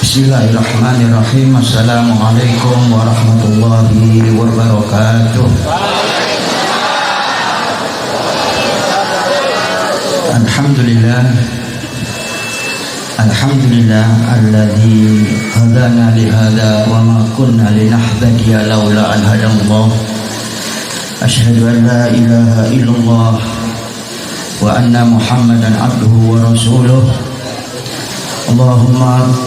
Bismillahirrahmanirrahim. Assalamualaikum warahmatullahi wabarakatuh. Alhamdulillah alladzi hadana li hadza wa ma kunna linahtadiya laula an hadallah. Asyhadu an la ilaha illallah wa anna Muhammadan abduhu wa rasuluh. Allahumma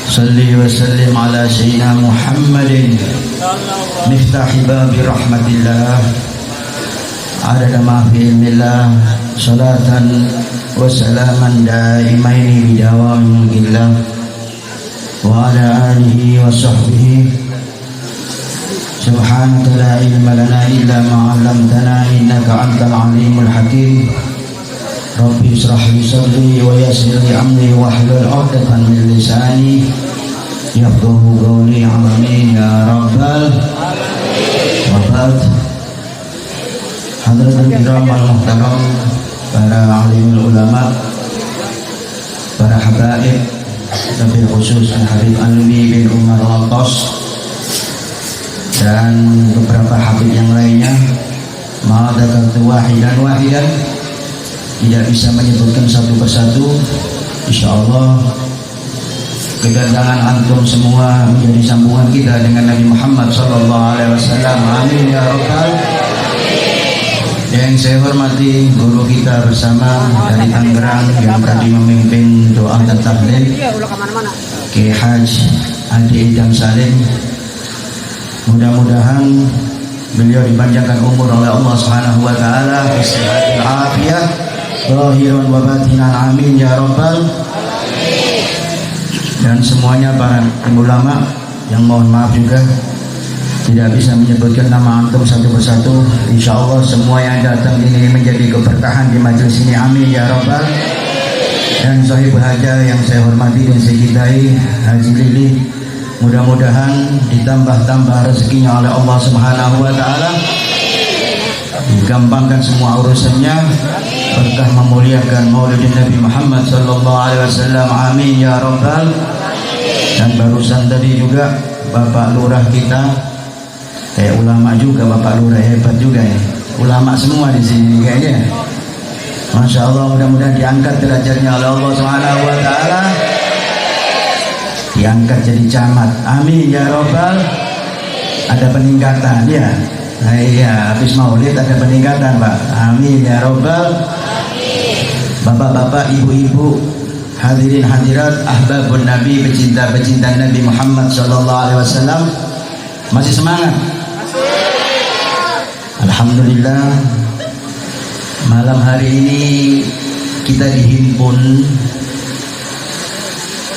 salli wa sallim ala sayyidina Muhammadin miftahi babi rahmatillah adada ma fi ilmillah salatan wa salaman daimaini bidawam illah wa ala alihi wa sahbihi. Subhanaka la ilma lana illa ma 'allamtana innaka antal alimul hakim. Rabbi israh li sadri wa yassir li amri wahlul 'uqdatam min lisani yafqahu qawli. Amin ya rabbal alamin. Wa ba'd. Hadirin kiram al-muhtaram, para alimul ulama, para habaib, wabil khusus Al-Habib Alwi bin Umar Al-Tos dan beberapa habib yang lainnya. Ma'adakartu wahidan tidak bisa menyebutkan satu persatu. Insyaallah kedatangan antum semua menjadi sambungan kita dengan Nabi Muhammad SAW. Amin ya rabbal. Yang saya hormati guru kita bersama dari Tangerang yang tadi memimpin doa dan tahlil, Ki Haj Adi Idam Salim. Mudah-mudahan beliau dipanjangkan umur oleh Allah Subhanahu wa taala, kesehatan afiat zahiran wa batinan. Amin ya rabbal. Dan semuanya para ulama yang mohon maaf juga tidak bisa menyebutkan nama antum satu persatu. Insyaallah semua yang datang ini menjadi keberkahan di majelis ini. Amin ya rabbal. Dan sahib haja yang saya hormati dan saya cintai, Haji Lili, mudah-mudahan ditambah-tambah rezekinya oleh Allah Subhanahu wa taala, digampangkan semua urusannya, berkah memuliakan Maulid Nabi Muhammad sallallahu alaihi wasallam. Amin ya rabbal. Dan barusan tadi juga Bapak Lurah kita, kayak ulama juga, Bapak Lurah hebat juga ya. Ulama semua di sini kayaknya. Masya Allah, mudah-mudahan diangkat derajatnya oleh Allah Subhanahu wa taala, diangkat jadi camat. Amin ya rabbal. Ada peningkatan ya. Nah iya, habis maulid ada peningkatan Pak. Amin ya rabbal. Bapak-bapak, ibu-ibu, hadirin hadirat, ahbabun Nabi, pecinta-pecinta Nabi Muhammad sallallahu alaihi wasallam, masih semangat? Alhamdulillah, malam hari ini kita dihimpun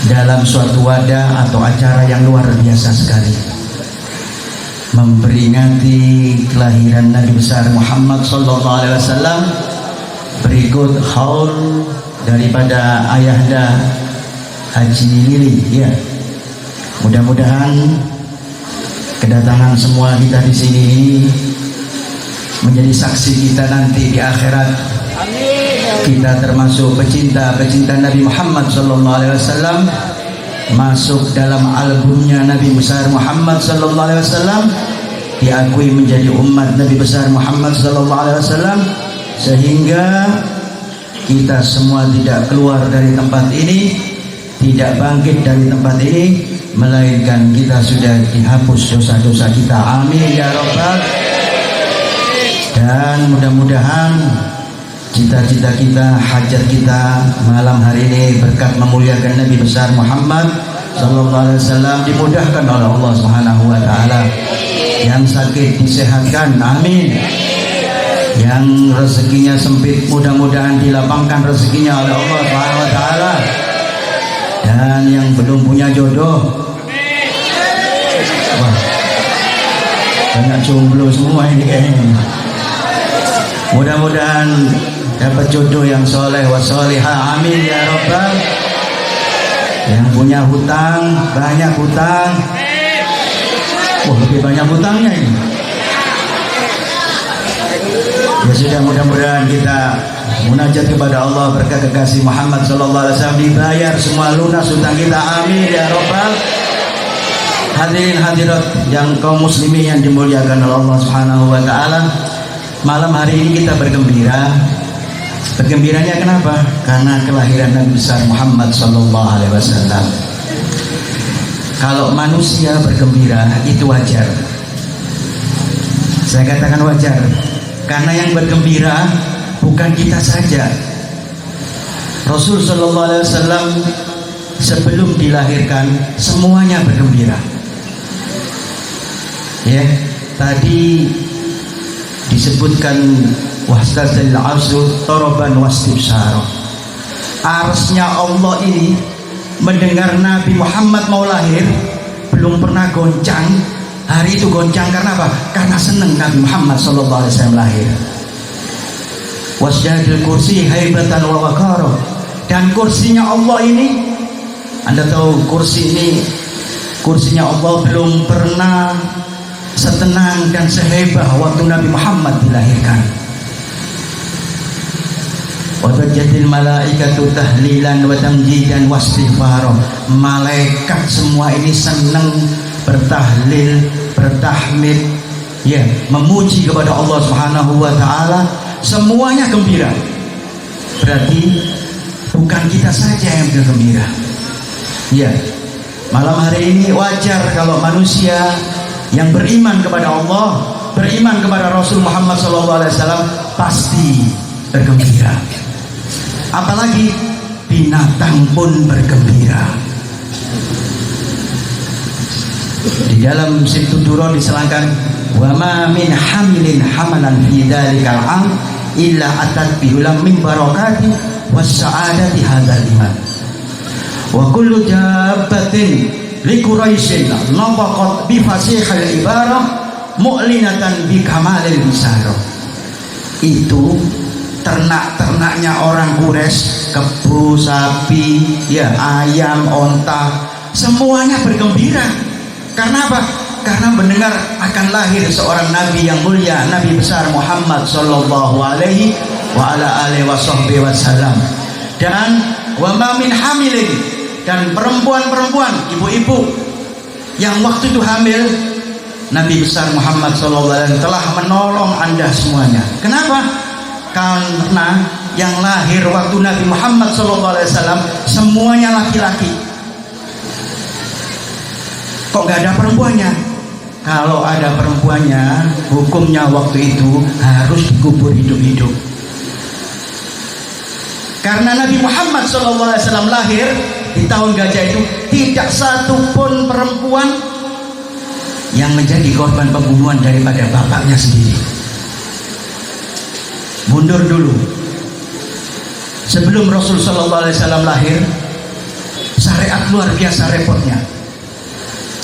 dalam suatu wadah atau acara yang luar biasa sekali, memperingati kelahiran Nabi besar Muhammad sallallahu alaihi wasallam. Berikut haul daripada ayahanda Haji Lili ya. Mudah-mudahan kedatangan semua kita di sini menjadi saksi kita nanti di akhirat. Kita termasuk pecinta-pecinta Nabi Muhammad sallallahu alaihi wasallam, masuk dalam albumnya Nabi besar Muhammad sallallahu alaihi wasallam, diakui menjadi umat Nabi besar Muhammad sallallahu alaihi wasallam, sehingga kita semua tidak keluar dari tempat ini, tidak bangkit dari tempat ini, melainkan kita sudah dihapus dosa-dosa kita. Amin ya rabbal. Dan mudah-mudahan cita-cita kita, hajat kita malam hari ini berkat memuliakan Nabi besar Muhammad sallallahu alaihi wasallam dimudahkan oleh Allah Subhanahu wa taala. Yang sakit disehatkan, amin. Yang rezekinya sempit mudah-mudahan dilapangkan rezekinya oleh Allah Subhanahu wa taala. Dan yang belum punya jodoh, wah, banyak jomblo semua ini kayaknya. Mudah-mudahan dapat jodoh yang soleh wa solihah. Amin ya rabbal. Yang punya hutang, banyak hutang, wah lebih banyak hutangnya ini. Ya sudah, mudah-mudahan kita munajat kepada Allah berkat kekasih Muhammad sallallahu alaihi wasallam dibayar semua lunas hutang kita. Amin ya rabbal. Hadirin hadirat yang kaum muslimin yang dimuliakan oleh Allah Subhanahu wa taala, malam hari ini kita bergembira. Bergembiranya kenapa? Karena kelahiran Nabi besar Muhammad sallallahu alaihi wasallam. Kalau manusia bergembira itu wajar. Saya katakan wajar, karena yang bergembira bukan kita saja. Rasul sallallahu alaihi wasallam sebelum dilahirkan semuanya bergembira. Ya, tadi disebutkan wastazil arsu toroban wastibsyara. Arsnya Allah ini mendengar Nabi Muhammad mau lahir belum pernah goncang. Hari itu goncang karena apa? Karena senang Nabi Muhammad sallallahu alaihi wasallam lahir. Wasjadil kursi haibatan wa waqara. Dan kursinya Allah ini, Anda tahu kursi ini, kursinya Allah belum pernah setenang dan sehebah waktu Nabi Muhammad dilahirkan. Wa tajadil malaikatu tahlilan wa tamjidan wastighfara. Malaikat semua ini senang bertahlil, bertahmid, ya, memuji kepada Allah Subhanahu wa taala. Semuanya gembira. Berarti bukan kita saja yang bergembira. Ya, malam hari ini wajar kalau manusia yang beriman kepada Allah, beriman kepada Rasul Muhammad SAW pasti bergembira. Apalagi binatang pun bergembira. Di dalam Situ Duro diselangkan, wa ma min hamilin hamalan fi dzalikal am illa atat bihulam min barakati was sa'adati hadzal iman. Wa kullu dabbatin li quraisyin nabaqat bi fasihil ibarah mu'linatan bi kamalil bisara. Itu ternak-ternaknya orang Quraisy, kebo, sapi, ya, ayam, onta, semuanya bergembira. Karena apa? Karena mendengar akan lahir seorang nabi yang mulia, Nabi besar Muhammad sallallahu alaihi wa ala alihi wasallam. Dan wa ma min hamilin, dan perempuan-perempuan, ibu-ibu yang waktu itu hamil, Nabi besar Muhammad sallallahu alaihi wasallam telah menolong Anda semuanya. Kenapa? Karena yang lahir waktu Nabi Muhammad sallallahu alaihi wasallam semuanya laki-laki. Kok nggak ada perempuannya? Kalau ada perempuannya, hukumnya waktu itu harus dikubur hidup-hidup. Karena Nabi Muhammad SAW lahir di tahun gajah itu, tidak satu pun perempuan yang menjadi korban pembunuhan daripada bapaknya sendiri. Mundur dulu. Sebelum Rasul SAW lahir, syariat luar biasa repotnya.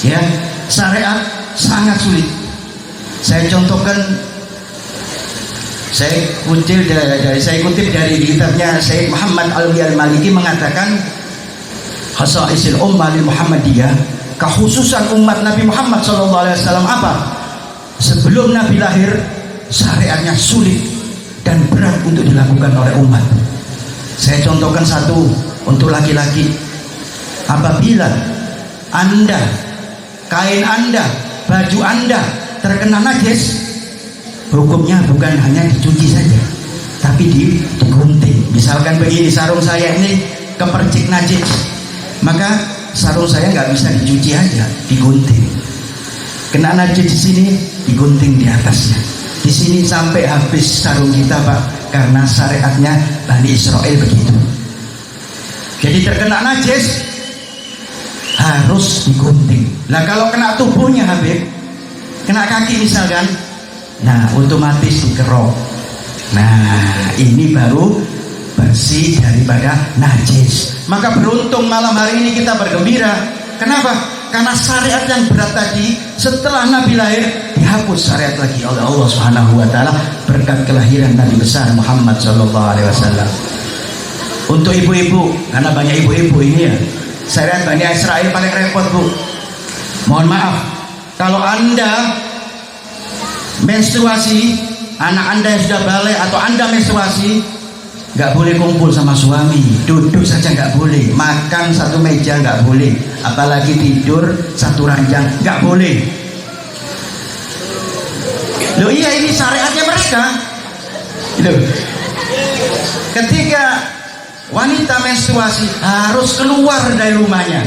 Ya, syariat sangat sulit. Saya contohkan, saya kutip dari kitabnya Syekh Muhammad Al-Maliki mengatakan, khasaisul ummah li Muhammadiyah, kekhususan umat Nabi Muhammad SAW apa? Sebelum Nabi lahir, syariatnya sulit dan berat untuk dilakukan oleh umat. Saya contohkan satu untuk laki-laki. Apabila Anda, kain Anda, baju Anda terkena najis, hukumnya bukan hanya dicuci saja, tapi digunting. Misalkan begini, sarung saya ini kepercik najis, maka sarung saya nggak bisa dicuci aja, digunting. Kena najis di sini, digunting di atasnya. Di sini sampai habis sarung kita, Pak, karena syariatnya Bani Israel begitu. Jadi terkena najis harus digunting. Nah, kalau kena tubuhnya, Habib, kena kaki misalkan, nah otomatis dikerok. Nah, ini baru bersih daripada najis. Maka beruntung malam hari ini kita bergembira. Kenapa? Karena syariat yang berat tadi setelah Nabi lahir dihapus syariat lagi oleh Allah Subhanahu wa taala berkat kelahiran Nabi besar Muhammad sallallahu alaihi wasallam. Untuk ibu-ibu, karena banyak ibu-ibu ini ya, syariat Bani Israel paling repot, Bu. Mohon maaf, kalau Anda menstruasi anak anda yang sudah balik atau anda menstruasi, nggak boleh kumpul sama suami, duduk saja nggak boleh, makan satu meja nggak boleh, apalagi tidur satu ranjang nggak boleh. Loh iya, ini syariatnya mereka. Loh, ketika wanita menstruasi harus keluar dari rumahnya,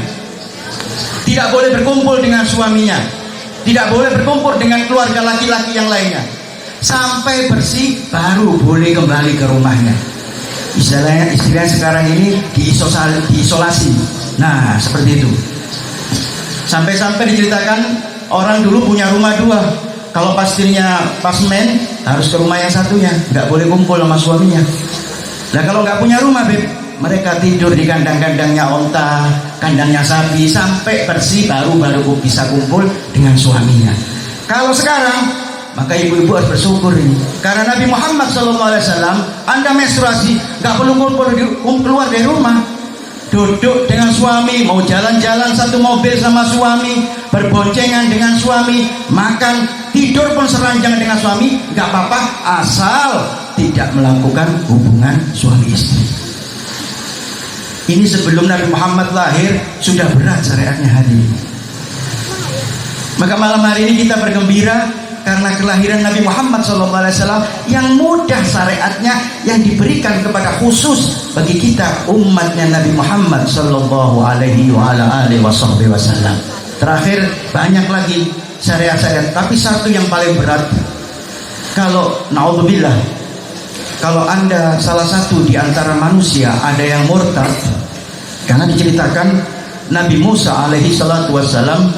tidak boleh berkumpul dengan suaminya, tidak boleh berkumpul dengan keluarga laki-laki yang lainnya, sampai bersih baru boleh kembali ke rumahnya. Istilah sekarang ini diisolasi. Nah seperti itu. Sampai-sampai diceritakan orang dulu punya rumah dua. Kalau pastinya pas men harus ke rumah yang satunya, nggak boleh kumpul sama suaminya. Nah kalau nggak punya rumah beb, mereka tidur di kandang-kandangnya onta, kandangnya sapi, sampai bersih baru bisa kumpul dengan suaminya. Kalau sekarang, maka ibu-ibu harus bersyukur ini, karena Nabi Muhammad SAW, anda menstruasi nggak perlu keluar dari rumah, duduk dengan suami, mau jalan-jalan satu mobil sama suami, berboncengan dengan suami, makan, tidur pun seranjang dengan suami, nggak apa-apa, asal tidak melakukan hubungan suami istri. Ini sebelum Nabi Muhammad lahir sudah berat syariatnya hari ini. Maka malam hari ini kita bergembira karena kelahiran Nabi Muhammad SAW yang mudah syariatnya, yang diberikan kepada khusus bagi kita umatnya Nabi Muhammad SAW. Terakhir banyak lagi syariat-syariat, tapi satu yang paling berat, kalau naudzubillah, kalau anda salah satu di antara manusia ada yang murtad, karena diceritakan Nabi Musa SAW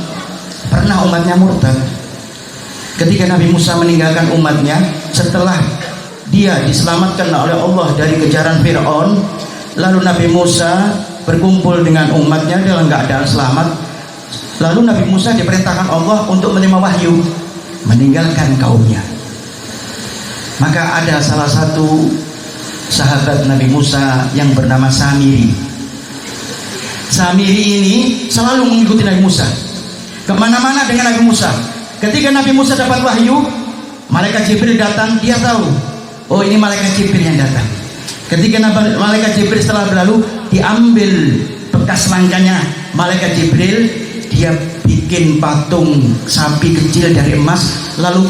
pernah umatnya murtad. Ketika Nabi Musa meninggalkan umatnya setelah dia diselamatkan oleh Allah dari kejaran Fir'aun, lalu Nabi Musa berkumpul dengan umatnya dalam keadaan selamat. Lalu Nabi Musa diperintahkan Allah untuk menerima wahyu, meninggalkan kaumnya. Maka ada salah satu sahabat Nabi Musa yang bernama Samiri. Samiri ini selalu mengikuti Nabi Musa, kemana-mana dengan Nabi Musa. Ketika Nabi Musa dapat wahyu, malaikat Jibril datang, dia tahu, oh ini malaikat Jibril yang datang. Ketika malaikat Jibril setelah berlalu, diambil bekas langkahnya malaikat Jibril, dia bikin patung sapi kecil dari emas, lalu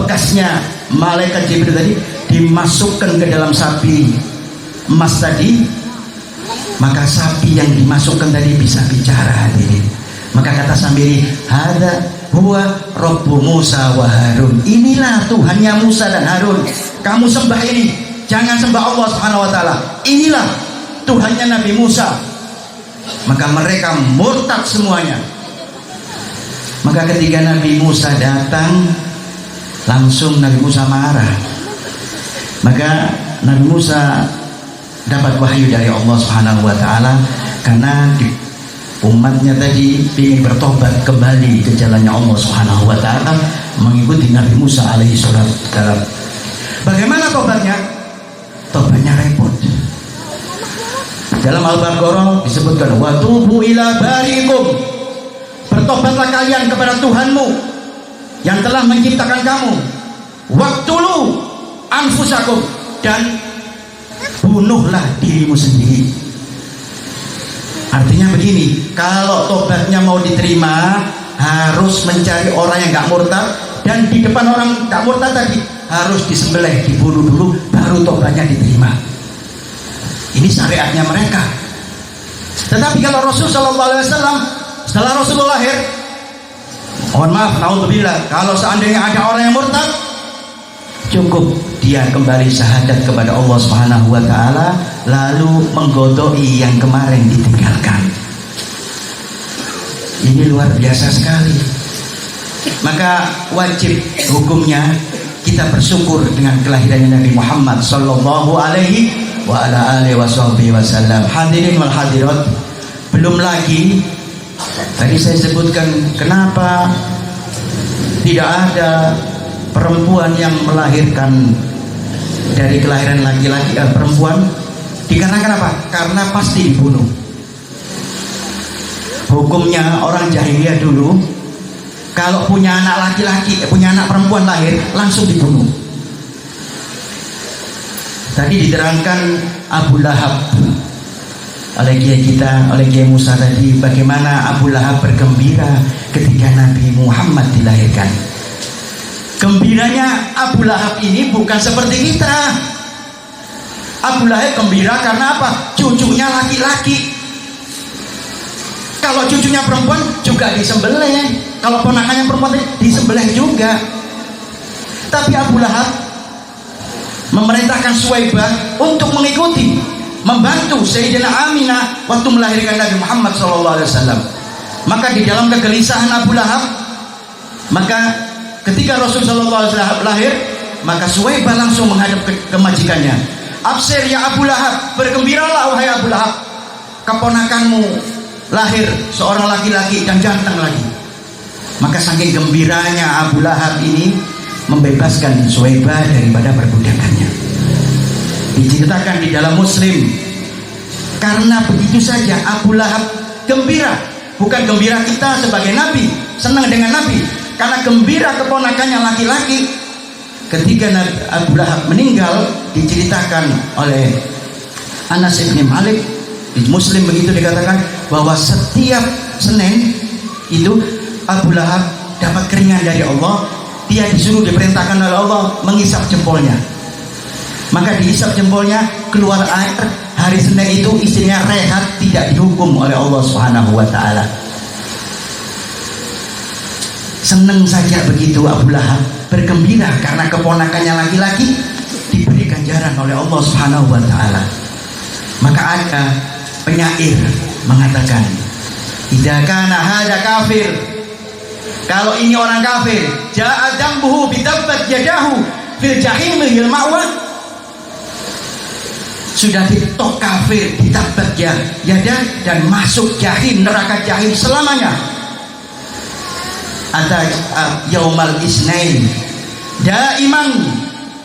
bekasnya malaikat Jibril tadi dimasukkan ke dalam sapi emas tadi, maka sapi yang dimasukkan tadi bisa bicara hadirin. Maka kata Samiri, hada huwa Rabbu Musa wa Harun. Inilah Tuhannya Musa dan Harun. Kamu sembah ini, jangan sembah Allah Subhanahu wa taala. Inilah Tuhannya Nabi Musa. Maka mereka murtad semuanya. Maka ketika Nabi Musa datang, langsung Nabi Musa marah. Maka Nabi Musa dapat wahyu dari Allah Subhanahu wa taala, karena umatnya tadi ingin bertobat kembali ke jalannya Allah Subhanahu wa taala, mengikuti Nabi Musa alaihi salam. Bagaimana tobatnya? Tobatnya repot. Dalam Al-Baqarah disebutkan, wa tubu ila barikum, bertobatlah kalian kepada Tuhanmu yang telah menciptakan kamu, waqtulu anfusakum, dan bunuhlah dirimu sendiri. Artinya begini, kalau tobatnya mau diterima harus mencari orang yang gak murtad, dan di depan orang gak murtad tadi harus disembelih, dibunuh dulu, baru tobatnya diterima. Ini syariatnya mereka. Tetapi kalau Rasul SAW, setelah Rasulullah lahir, mohon maaf, naudzubillah, kalau seandainya ada orang yang murtad, cukup dia kembali syahadat kepada Allah Subhanahu wa taala, lalu menggodoi yang kemarin ditinggalkan. Ini luar biasa sekali. Maka wajib hukumnya kita bersyukur dengan kelahiran Nabi Muhammad sallallahu alaihi wa ala alihi wasallam. Hadirin wal hadirat, belum lagi tadi saya sebutkan kenapa tidak ada perempuan yang melahirkan dari kelahiran laki-laki perempuan, dikarenakan apa? Karena pasti dibunuh. Hukumnya orang jahiliyah dulu, kalau punya anak laki-laki, punya anak perempuan lahir, langsung dibunuh. Tadi diterangkan Abu Lahab oleh kiai kita, oleh Kiai Musa tadi, bagaimana Abu Lahab bergembira ketika Nabi Muhammad dilahirkan. Gembiranya Abu Lahab ini bukan seperti kita. Abu Lahab gembira karena apa? Cucunya laki-laki. Kalau cucunya perempuan juga disembelih. Kalau ponakannya perempuan disembelih juga. Tapi Abu Lahab memerintahkan Suwaibah untuk mengikuti, membantu Sayyidina Aminah waktu melahirkan Nabi Muhammad SAW. Maka di dalam kegelisahan Abu Lahab, maka ketika Rasul SAW lahir, maka Suwaibah langsung menghadap ke majikannya. Absir ya Abu Lahab, bergembiralah wahai Abu Lahab, keponakanmu lahir seorang laki-laki dan ganteng lagi. Maka saking gembiranya Abu Lahab ini membebaskan Suwaibah daripada perbudakannya. Diceritakan di dalam Muslim, karena begitu saja Abu Lahab gembira, bukan gembira kita sebagai Nabi senang dengan Nabi, karena gembira keponakannya laki-laki. Ketika Abu Lahab meninggal, diceritakan oleh Anas bin Malik di Muslim, begitu dikatakan bahwa setiap Senin itu Abu Lahab dapat keringan dari Allah. Dia disuruh, diperintahkan oleh Allah mengisap jempolnya. Maka diisap jempolnya, keluar air. Hari Senin itu istrinya rehat, tidak dihukum oleh Allah Subhanahu wa ta'ala. Senang saja begitu Abu Lahab, bergembira karena keponakannya laki-laki diberi ganjaran oleh Allah Subhanahu wa ta'ala. Maka ada penyair mengatakan, idza kana hada kafir, kalau ini orang kafir, ja'a dzambuhu bitabbat yadahu fil jahimil ma'wa, sudah ditok kafir, ditabbat yada, dan masuk jahim, neraka jahim selamanya. Ada yaumal isnain daiman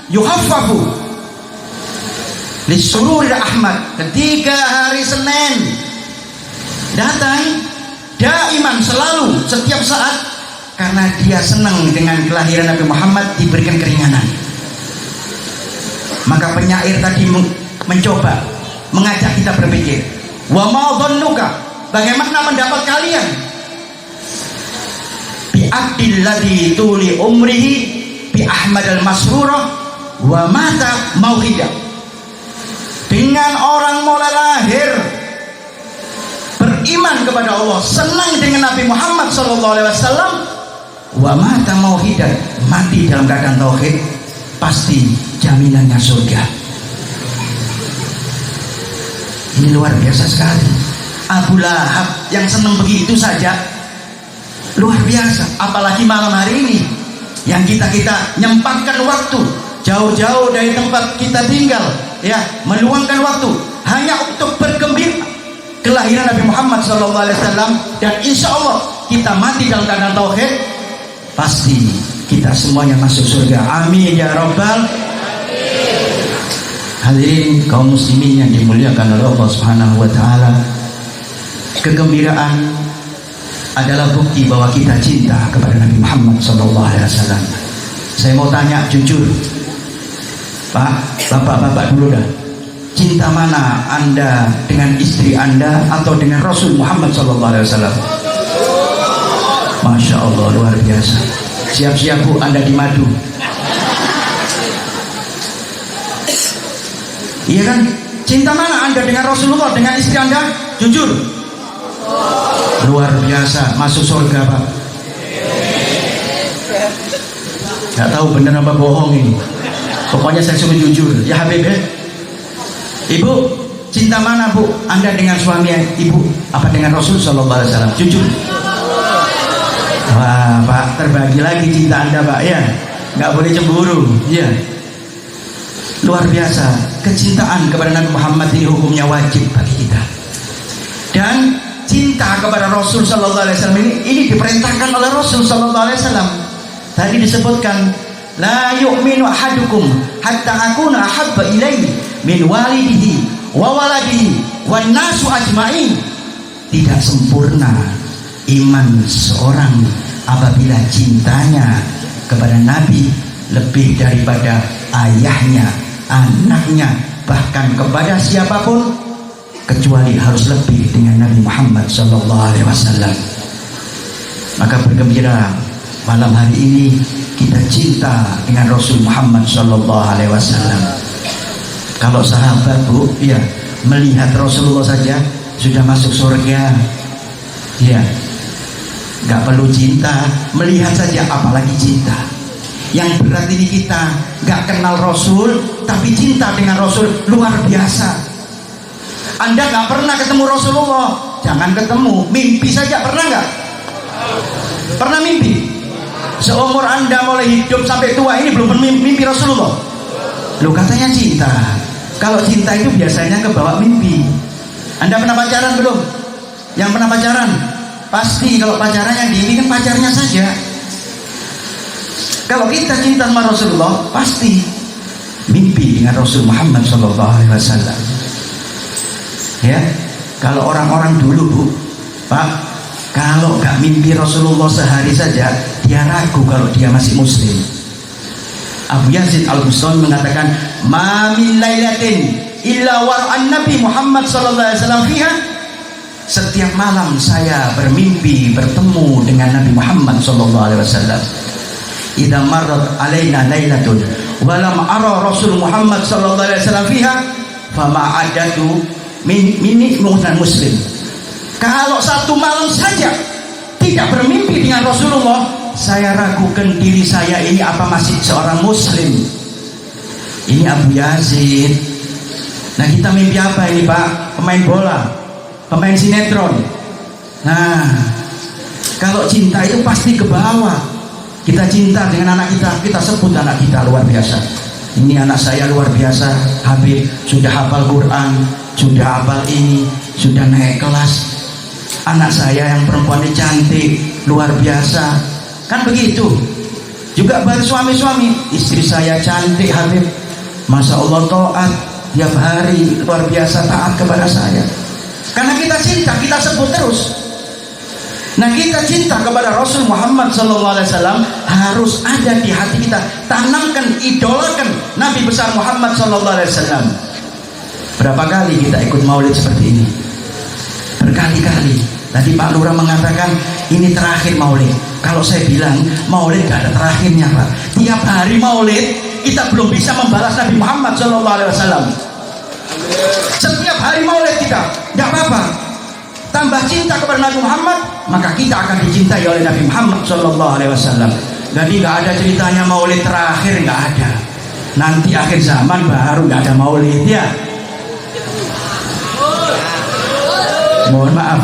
yuhaffafu lisururi Ahmad, ketika hari Senin datang daiman, selalu, setiap saat, karena dia senang dengan kelahiran Nabi Muhammad, diberikan keringanan. Maka penyair tadi mencoba mengajak kita berpikir, wa ma dhannuka, bagaimana pendapat kalian bi abdilladzi tuli umrihi bi Ahmad al-Masrurah wa mata mauhidah, dengan orang mulai lahir beriman kepada Allah, senang dengan Nabi Muhammad SAW, wa mata mauhidah, mati dalam keadaan tauhid, pasti jaminannya surga. Ini luar biasa sekali. Abu Lahab yang senang begitu saja, luar biasa. Apalagi malam hari ini yang kita nyempatkan waktu jauh-jauh dari tempat kita tinggal, ya, meluangkan waktu hanya untuk bergembira kelahiran Nabi Muhammad SAW, dan insya Allah kita mati dalam keadaan tauhid, pasti kita semuanya masuk surga. Amin ya Rabbal. Hadirin kaum muslimin yang dimuliakan oleh Allah Subhanahu wa ta'ala, kegembiraan adalah bukti bahwa kita cinta kepada Nabi Muhammad SAW. Saya mau tanya jujur, Pak, bapak-bapak dulu dah, cinta mana Anda dengan istri Anda atau dengan Rasul Muhammad SAW? Masya Allah, luar biasa. Siap-siap Bu, Anda di madu. Iya kan? Cinta mana Anda dengan Rasulullah, dengan istri Anda? Jujur. Luar biasa, masuk surga Pak. Gak tahu bener apa bohong ini. Pokoknya saya suruh jujur. Ya Habib ya. Ibu, cinta mana Bu Anda dengan suami Ibu? Apa dengan Rasul SAW? Jujur. Wah Pak, terbagi lagi cinta Anda Pak ya. Gak boleh cemburu. Ya. Luar biasa, kecintaan kepada Nabi Muhammad ini hukumnya wajib bagi kita. Dan cinta kepada Rasul Sallallahu Alaihi Wasallam ini diperintahkan oleh Rasul Sallallahu Alaihi Wasallam. Tadi disebutkan, la yu'minu ahadukum hatta akuna ahabba ilaihi min walidihi wa waladihi wan nasu ajmain. Tidak sempurna iman seorang apabila cintanya kepada Nabi lebih daripada ayahnya, anaknya, bahkan kepada siapapun, kecuali harus lebih dengan Nabi Muhammad SAW. Maka bergembira malam hari ini kita cinta dengan Rasul Muhammad SAW. Kalau sahabat Bu, ya, melihat Rasulullah saja sudah masuk surga, ya, nggak perlu cinta, melihat saja apalagi cinta. Yang berat ini kita nggak kenal Rasul tapi cinta dengan Rasul luar biasa. Anda nggak pernah ketemu Rasulullah, jangan ketemu, mimpi saja pernah nggak? Pernah mimpi? Seumur Anda mulai hidup sampai tua ini belum mimpi Rasulullah. Lu katanya cinta. Kalau cinta itu biasanya kebawa mimpi. Anda pernah pacaran belum? Yang pernah pacaran pasti kalau pacaran yang diinginkan pacarnya saja. Kalau kita cinta sama Rasulullah, pasti mimpi dengan Rasul Muhammad SAW. Ya, kalau orang-orang dulu Bu, Pak, kalau gak mimpi Rasulullah sehari saja, dia ragu kalau dia masih Muslim. Abu Yazid Al-Bustami mengatakan, "Ma min lailatin illa war'an Nabi Muhammad SAW fiha." Setiap malam saya bermimpi bertemu dengan Nabi Muhammad SAW. Idza marrat alaina lailatun wa lam ara Rasul Muhammad sallallahu alaihi wasallam fiha fama adatu min muslim. Kalau satu malam saja tidak bermimpi dengan Rasulullah, saya ragukan diri saya ini apa masih seorang muslim. Ini Abu Yazid. Nah, kita mimpi apa ini Pak? Pemain bola, pemain sinetron. Nah, kalau cinta itu pasti ke bawah. Kita cinta dengan anak kita sebut anak kita luar biasa. Ini anak saya luar biasa, Habib, sudah hafal Quran, sudah hafal ini, sudah naik kelas. Anak saya yang perempuan ini cantik, luar biasa. Kan begitu. Juga baru suami-suami, istri saya cantik, Habib, Masya Allah taat, tiap hari luar biasa taat kepada saya. Karena kita cinta, kita sebut terus. Nah, kita cinta kepada Rasul Muhammad SAW harus ada di hati kita. Tanamkan, idolakan Nabi besar Muhammad SAW. Berapa kali kita ikut maulid seperti ini? Berkali-kali. Tadi Pak Lurah mengatakan ini terakhir maulid. Kalau saya bilang maulid gak ada terakhirnya Pak. Tiap hari maulid kita belum bisa membalas Nabi Muhammad SAW. Setiap hari maulid kita, gak apa-apa. Tambah cinta kepada Nabi Muhammad, maka kita akan dicintai oleh Nabi Muhammad SAW. Jadi nggak ada ceritanya maulid terakhir, nggak ada. Nanti akhir zaman baru nggak ada maulid ya. Mohon maaf,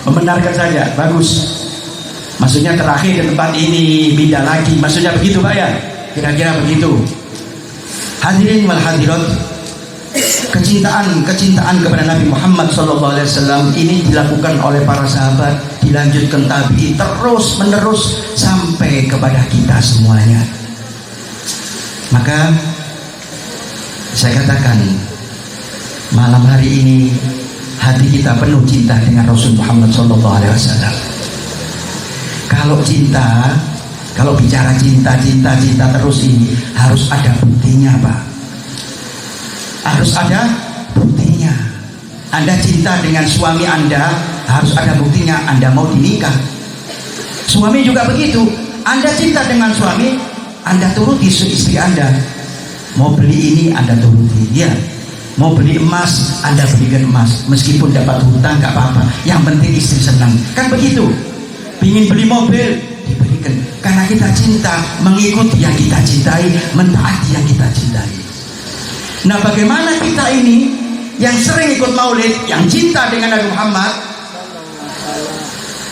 membenarkan saja, bagus. Maksudnya terakhir di tempat ini, beda lagi. Maksudnya begitu Pak ya? Kira-kira begitu. Hadirin wal hadirat, kecintaan kepada Nabi Muhammad SAW ini dilakukan oleh para sahabat, dilanjutkan tabi'in terus menerus sampai kepada kita semuanya. Maka saya katakan malam hari ini hati kita penuh cinta dengan Rasul Muhammad SAW. Kalau cinta, kalau bicara cinta terus ini harus ada buktinya Pak. Harus ada buktinya. Anda cinta dengan suami Anda, harus ada buktinya Anda mau dinikah. Suami juga begitu. Anda cinta dengan suami, Anda turuti istri Anda. Mau beli ini Anda turuti, ya. Mau beli emas, Anda belikan emas. Meskipun dapat hutang gak apa-apa, yang penting istri senang. Kan begitu. Pingin beli mobil, diberikan. Karena kita cinta, mengikuti yang kita cintai, mentaati yang kita cintai. Nah, bagaimana kita ini yang sering ikut maulid, yang cinta dengan Nabi Muhammad,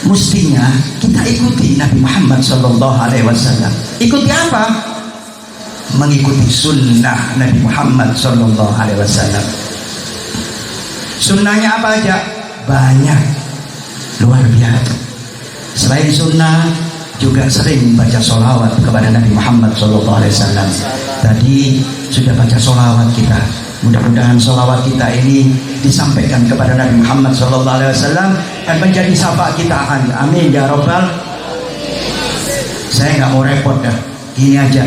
mestinya kita ikuti Nabi Muhammad SAW. Ikuti apa? Mengikuti sunnah Nabi Muhammad SAW. Sunnahnya apa aja? Banyak, luar biasa. Selain sunnah, juga sering baca sholawat kepada Nabi Muhammad SAW. Tadi sudah baca sholawat kita. Mudah-mudahan sholawat kita ini disampaikan kepada Nabi Muhammad SAW dan menjadi syafaat kita. Amin ya Rabbal. Saya nggak mau repot dah. Ini aja.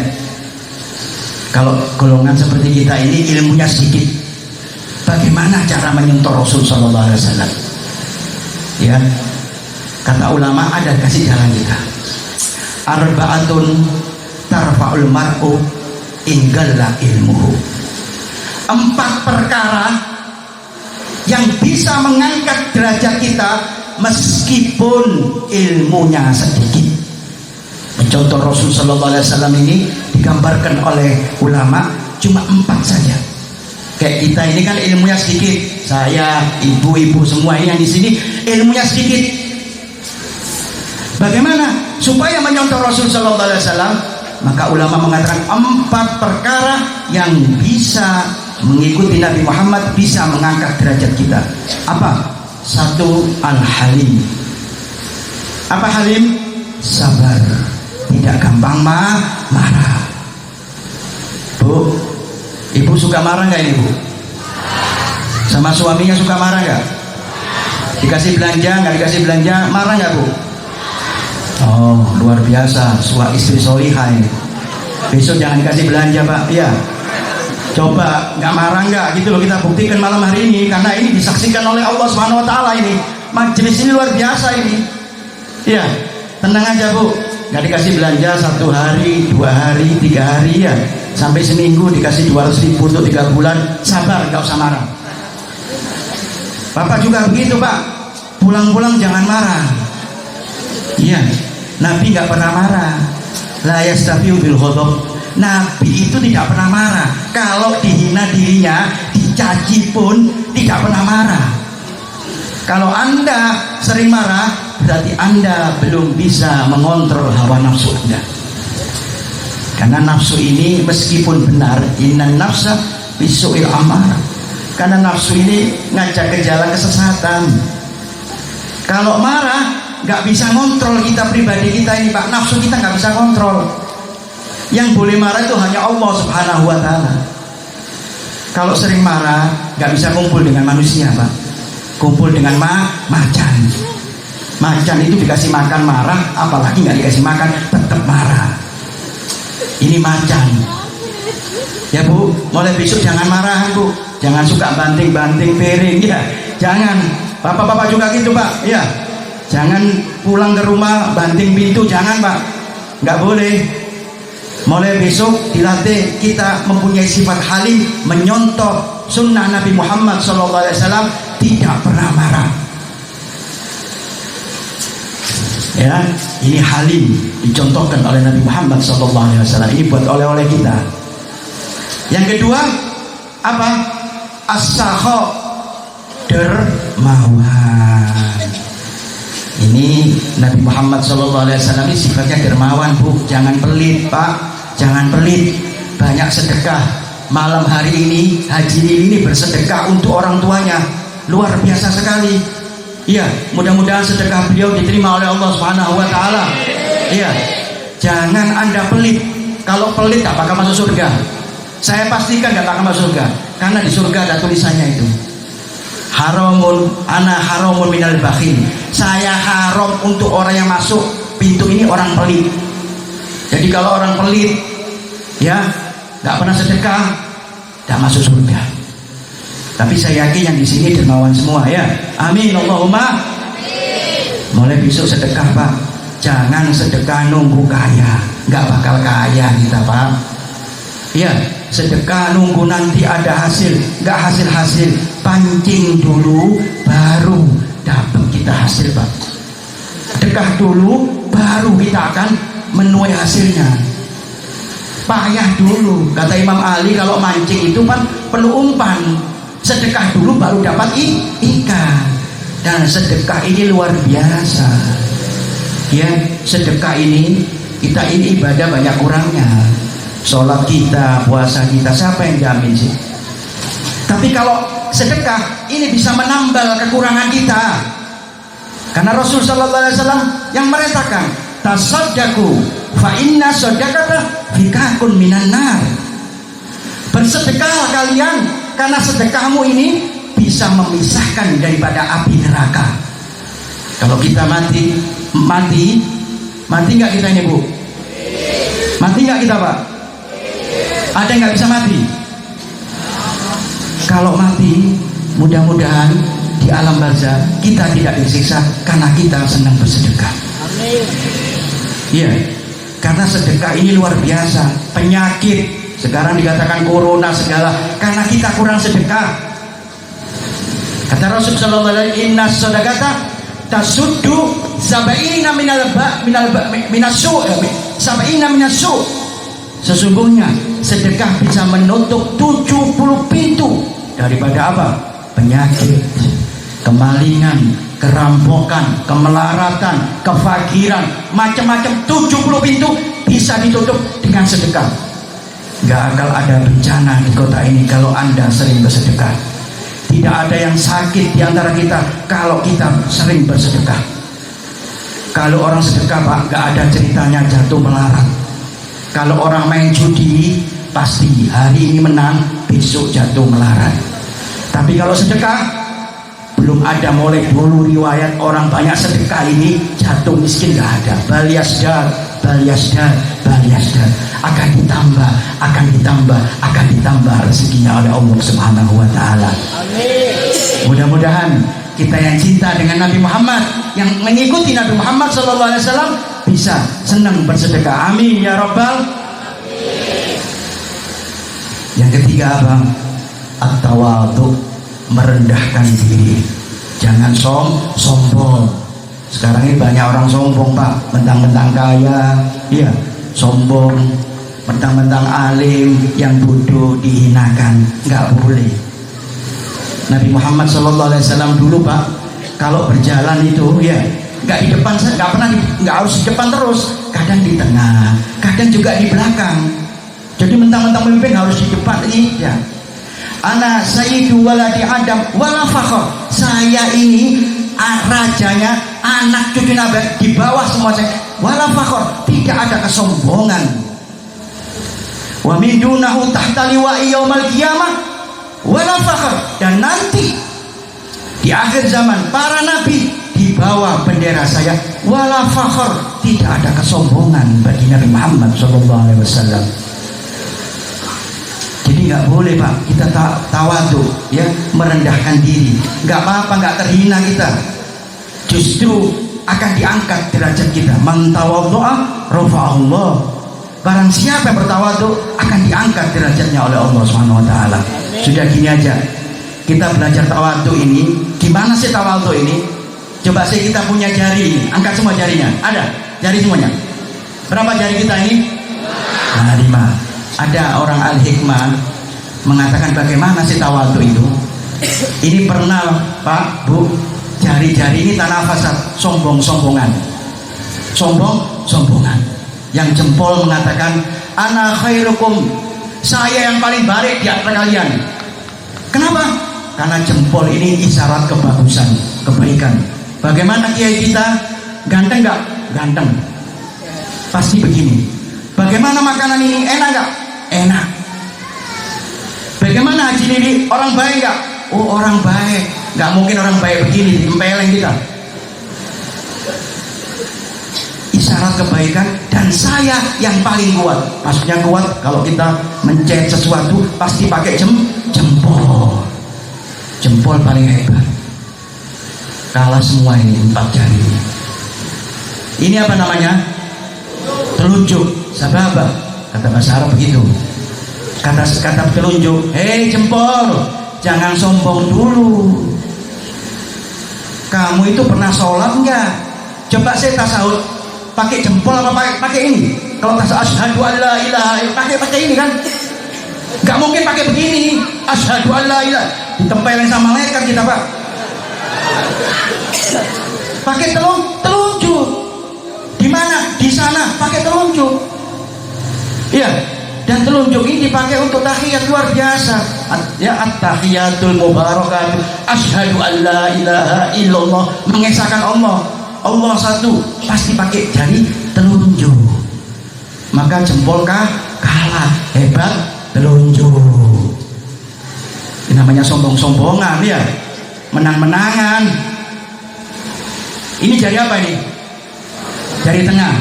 Kalau golongan seperti kita ini ilmunya sedikit, bagaimana cara menyentuh Rasul Sallallahu Alaihi Wasallam? Ya, kata ulama ada kasih jalan kita. Arba'atun tarfa'ul mar'u inggalla ilmuhu. 4 perkara yang bisa mengangkat derajat kita meskipun ilmunya sedikit. Contoh Rasul Sallallahu Alaihi Wasallam ini digambarkan oleh ulama cuma 4 saja. Kayak kita ini kan ilmunya sedikit, saya, ibu-ibu semua ini yang di sini ilmunya sedikit. Bagaimana supaya menyontoh Rasul Sallallahu Alaihi Wasallam? Maka ulama mengatakan 4 perkara yang bisa mengikuti Nabi Muhammad, bisa mengangkat derajat kita. Apa? 1, al-halim. Apa halim? Sabar, tidak gampang marah. Bu, ibu suka marah nggak ini bu? Sama suaminya suka marah nggak? Dikasih belanja nggak dikasih belanja marah nggak bu? Oh luar biasa, istri solihah ini. Besok jangan dikasih belanja pak, ya. Coba nggak marah nggak gitu loh, kita buktikan malam hari ini, karena ini disaksikan oleh Allah Subhanahu Wa Taala ini. Majelis ini luar biasa ini. Ya, tenang aja bu, nggak dikasih belanja 1 hari, 2 hari, 3 hari ya, sampai seminggu dikasih 200.000 untuk 3 bulan, sabar, nggak usah marah. Bapak juga begitu pak, pulang-pulang jangan marah. Iya, Nabi nggak pernah marah. La yastafiu bil ghadab. Nabi itu tidak pernah marah. Kalau dihina dirinya, dicaci pun tidak pernah marah. Kalau Anda sering marah, berarti Anda belum bisa mengontrol hawa nafsu Anda. Karena nafsu ini meskipun benar, innan nafsa bisu'il amar. Karena nafsu ini ngajak ke jalan kesesatan. Kalau marah, nggak bisa ngontrol kita pribadi kita ini pak, nafsu kita nggak bisa kontrol. Yang boleh marah itu hanya Allah Subhanahu Wa Taala. Kalau sering marah nggak bisa kumpul dengan manusia pak, kumpul dengan macan. Macan itu dikasih makan marah, apalagi nggak dikasih makan tetap marah. Ini macan. Ya bu, mulai besok jangan marah bu, jangan suka banting-banting piring ya, jangan. Bapak-bapak juga gitu pak, ya. Jangan pulang ke rumah banting pintu, jangan pak, nggak boleh. Mulai besok dilatih kita mempunyai sifat halim, menyontoh sunnah Nabi Muhammad SAW, tidak pernah marah. Ya, ini halim dicontohkan oleh Nabi Muhammad SAW. Ini buat oleh-oleh kita. Yang kedua apa? As-sakha, dermawan. Ini Nabi Muhammad SAW ini sifatnya dermawan bu, jangan pelit pak, jangan pelit. Banyak sedekah. Malam hari ini Haji Lili ini bersedekah untuk orang tuanya, luar biasa sekali. Iya, mudah-mudahan sedekah beliau diterima oleh Allah Subhanahu Wa Taala. Iya, jangan Anda pelit. Kalau pelit tak bakal masuk surga. Saya pastikan gak bakal masuk surga, karena di surga ada tulisannya itu. Haramun, ana haramun minal bakhil. Saya haram untuk orang yang masuk pintu ini orang pelit. Jadi kalau orang pelit, ya, nggak pernah sedekah, nggak masuk surga. Tapi saya yakin yang di sini dermawan semua ya. Amin Allahumma. Mulai besok sedekah pak, jangan sedekah nunggu kaya, nggak bakal kaya kita pak. Ya, sedekah nunggu nanti ada hasil, nggak hasil. Pancing dulu baru dapat kita hasil pak. Sedekah dulu baru kita akan menuai hasilnya. Payah dulu, kata Imam Ali, kalau mancing itu kan perlu umpan. Sedekah dulu baru dapat ikan. Dan sedekah ini luar biasa. Ya, sedekah ini kita ini ibadah banyak kurangnya. Sholat kita, puasa kita, siapa yang jamin sih? Tapi kalau sedekah ini bisa menambal kekurangan kita. Karena Rasul Sallallahu Alaihi Wasallam yang merintahkan, tasaddaqu fa inna sadaqata fikakun minan nar. Bersedekahlah kalian, karena sedekahmu ini bisa memisahkan daripada api neraka. Kalau kita mati nggak kita ini bu? Mati nggak kita pak? Ada yang nggak bisa mati? Kalau mati, mudah-mudahan di alam barzah kita tidak disiksa karena kita senang bersedekah. Iya, karena sedekah ini luar biasa. Penyakit sekarang dikatakan corona segala karena kita kurang sedekah. Kata Rasul sallallahu alaihi wasallam, inna sadaqata tasuddu sab'ina minasu. Sesungguhnya sedekah bisa menutup 70 pintu daripada apa? Penyakit, kemalingan, kerampokan, kemelaratan, kefakiran, macam-macam 70 pintu bisa ditutup dengan sedekah. Gak akan ada bencana di kota ini kalau Anda sering bersedekah. Tidak ada yang sakit di antara kita kalau kita sering bersedekah. Kalau orang sedekah Pak, gak ada ceritanya jatuh melarat. Kalau orang main judi, pasti hari ini menang, besok jatuh melarat. Tapi kalau sedekah, belum ada mulai dulu riwayat orang banyak sedekah ini jatuh miskin, gak ada. Baliasdar akan ditambah rezekinya oleh Allah Subhanahu wa taala. Mudah-mudahan kita yang cinta dengan Nabi Muhammad, yang mengikuti Nabi Muhammad sallallahu alaihi wasallam bisa senang bersedekah. Amin ya rabbal. Yang ketiga apa? At-tawadhu, merendahkan diri. Jangan sombong. Sekarang ini banyak orang sombong Pak, mentang-mentang kaya, iya, sombong, mentang-mentang alim, yang bodoh dihinakan. Nggak boleh. Nabi Muhammad SAW dulu Pak, kalau berjalan itu ya nggak di depan, nggak harus di depan terus, kadang di tengah, kadang juga di belakang. Jadi mentang-mentang pemimpin harus di depan ini ya. Ana sayyidu waladi Adam wala fakhr. Saya ini rajanya, anak cucu Nabi, di bawah semua saya. Wala fakhr, tidak ada kesombongan. Wa min dunahu tahta liwa'i yaumal qiyamah wala fakhr. Dan nanti di akhir zaman para nabi di bawah bendera saya. Wala fakhr, tidak ada kesombongan bagi Nabi Muhammad SAW. Jadi nggak boleh Pak kita tawadhu, ya, merendahkan diri. Nggak apa-apa, nggak terhina kita. Justru akan diangkat derajat kita. Man tawadhu'a rafa'ahullah. Barang siapa yang bertawadhu akan diangkat derajatnya oleh Allah Subhanahu wa taala. Sudah gini aja. Kita belajar tawadhu ini. Gimana sih tawadhu ini? Coba sih kita punya jari ini. Angkat semua jarinya. Ada? Jari semuanya. Berapa jari kita ini? Nah, 5. Ada orang al-hikmah mengatakan bagaimana sih tawadhu itu. Ini pernah Pak, Bu, jari-jari ini tanah fasad, sombongan. Yang jempol mengatakan ana khairukum, saya yang paling baik di antara kalian. Kenapa? Karena jempol ini isyarat kebagusan, kebaikan. Bagaimana kiai kita? Ganteng nggak? Ganteng. Pasti begini. Bagaimana makanan ini? Enak nggak? Enak. Bagaimana haji ini? Orang baik nggak? Oh, orang baik. Nggak mungkin orang baik begini, empeleng kita. Isyarat kebaikan, dan saya yang paling kuat. Maksudnya kuat kalau kita mencet sesuatu pasti pakai jempol. Jempol paling hebat. Kalah semua ini 4 jari. Ini apa namanya? Telunjuk. Sababa, kata bahasa Arab begitu. Kata telunjuk, hei jempol, jangan sombong dulu. Kamu itu pernah sholat enggak? Coba saya tasawuf, pakai jempol apa pakai ini? Kalau tasawuf asyhadu an la ilaha illallah, pakai ini kan? Enggak mungkin pakai begini. Asyhadu an la ilaha, ditempelin sama malaikat kita Pak. Pakai telunjuk. Di mana? Di sana pakai telunjuk. Iya, dan telunjuk ini dipakai untuk tahiyat luar biasa. Ya, at-tahiyatul mubarakatuh. Asyhadu an la ilaha illallah, mengesahkan Allah satu, pasti pakai jari telunjuk. Maka jempol kalah, hebat telunjuk. Ini namanya sombongan ya. Menang-menangan. Ini jari apa ini? Jari tengah.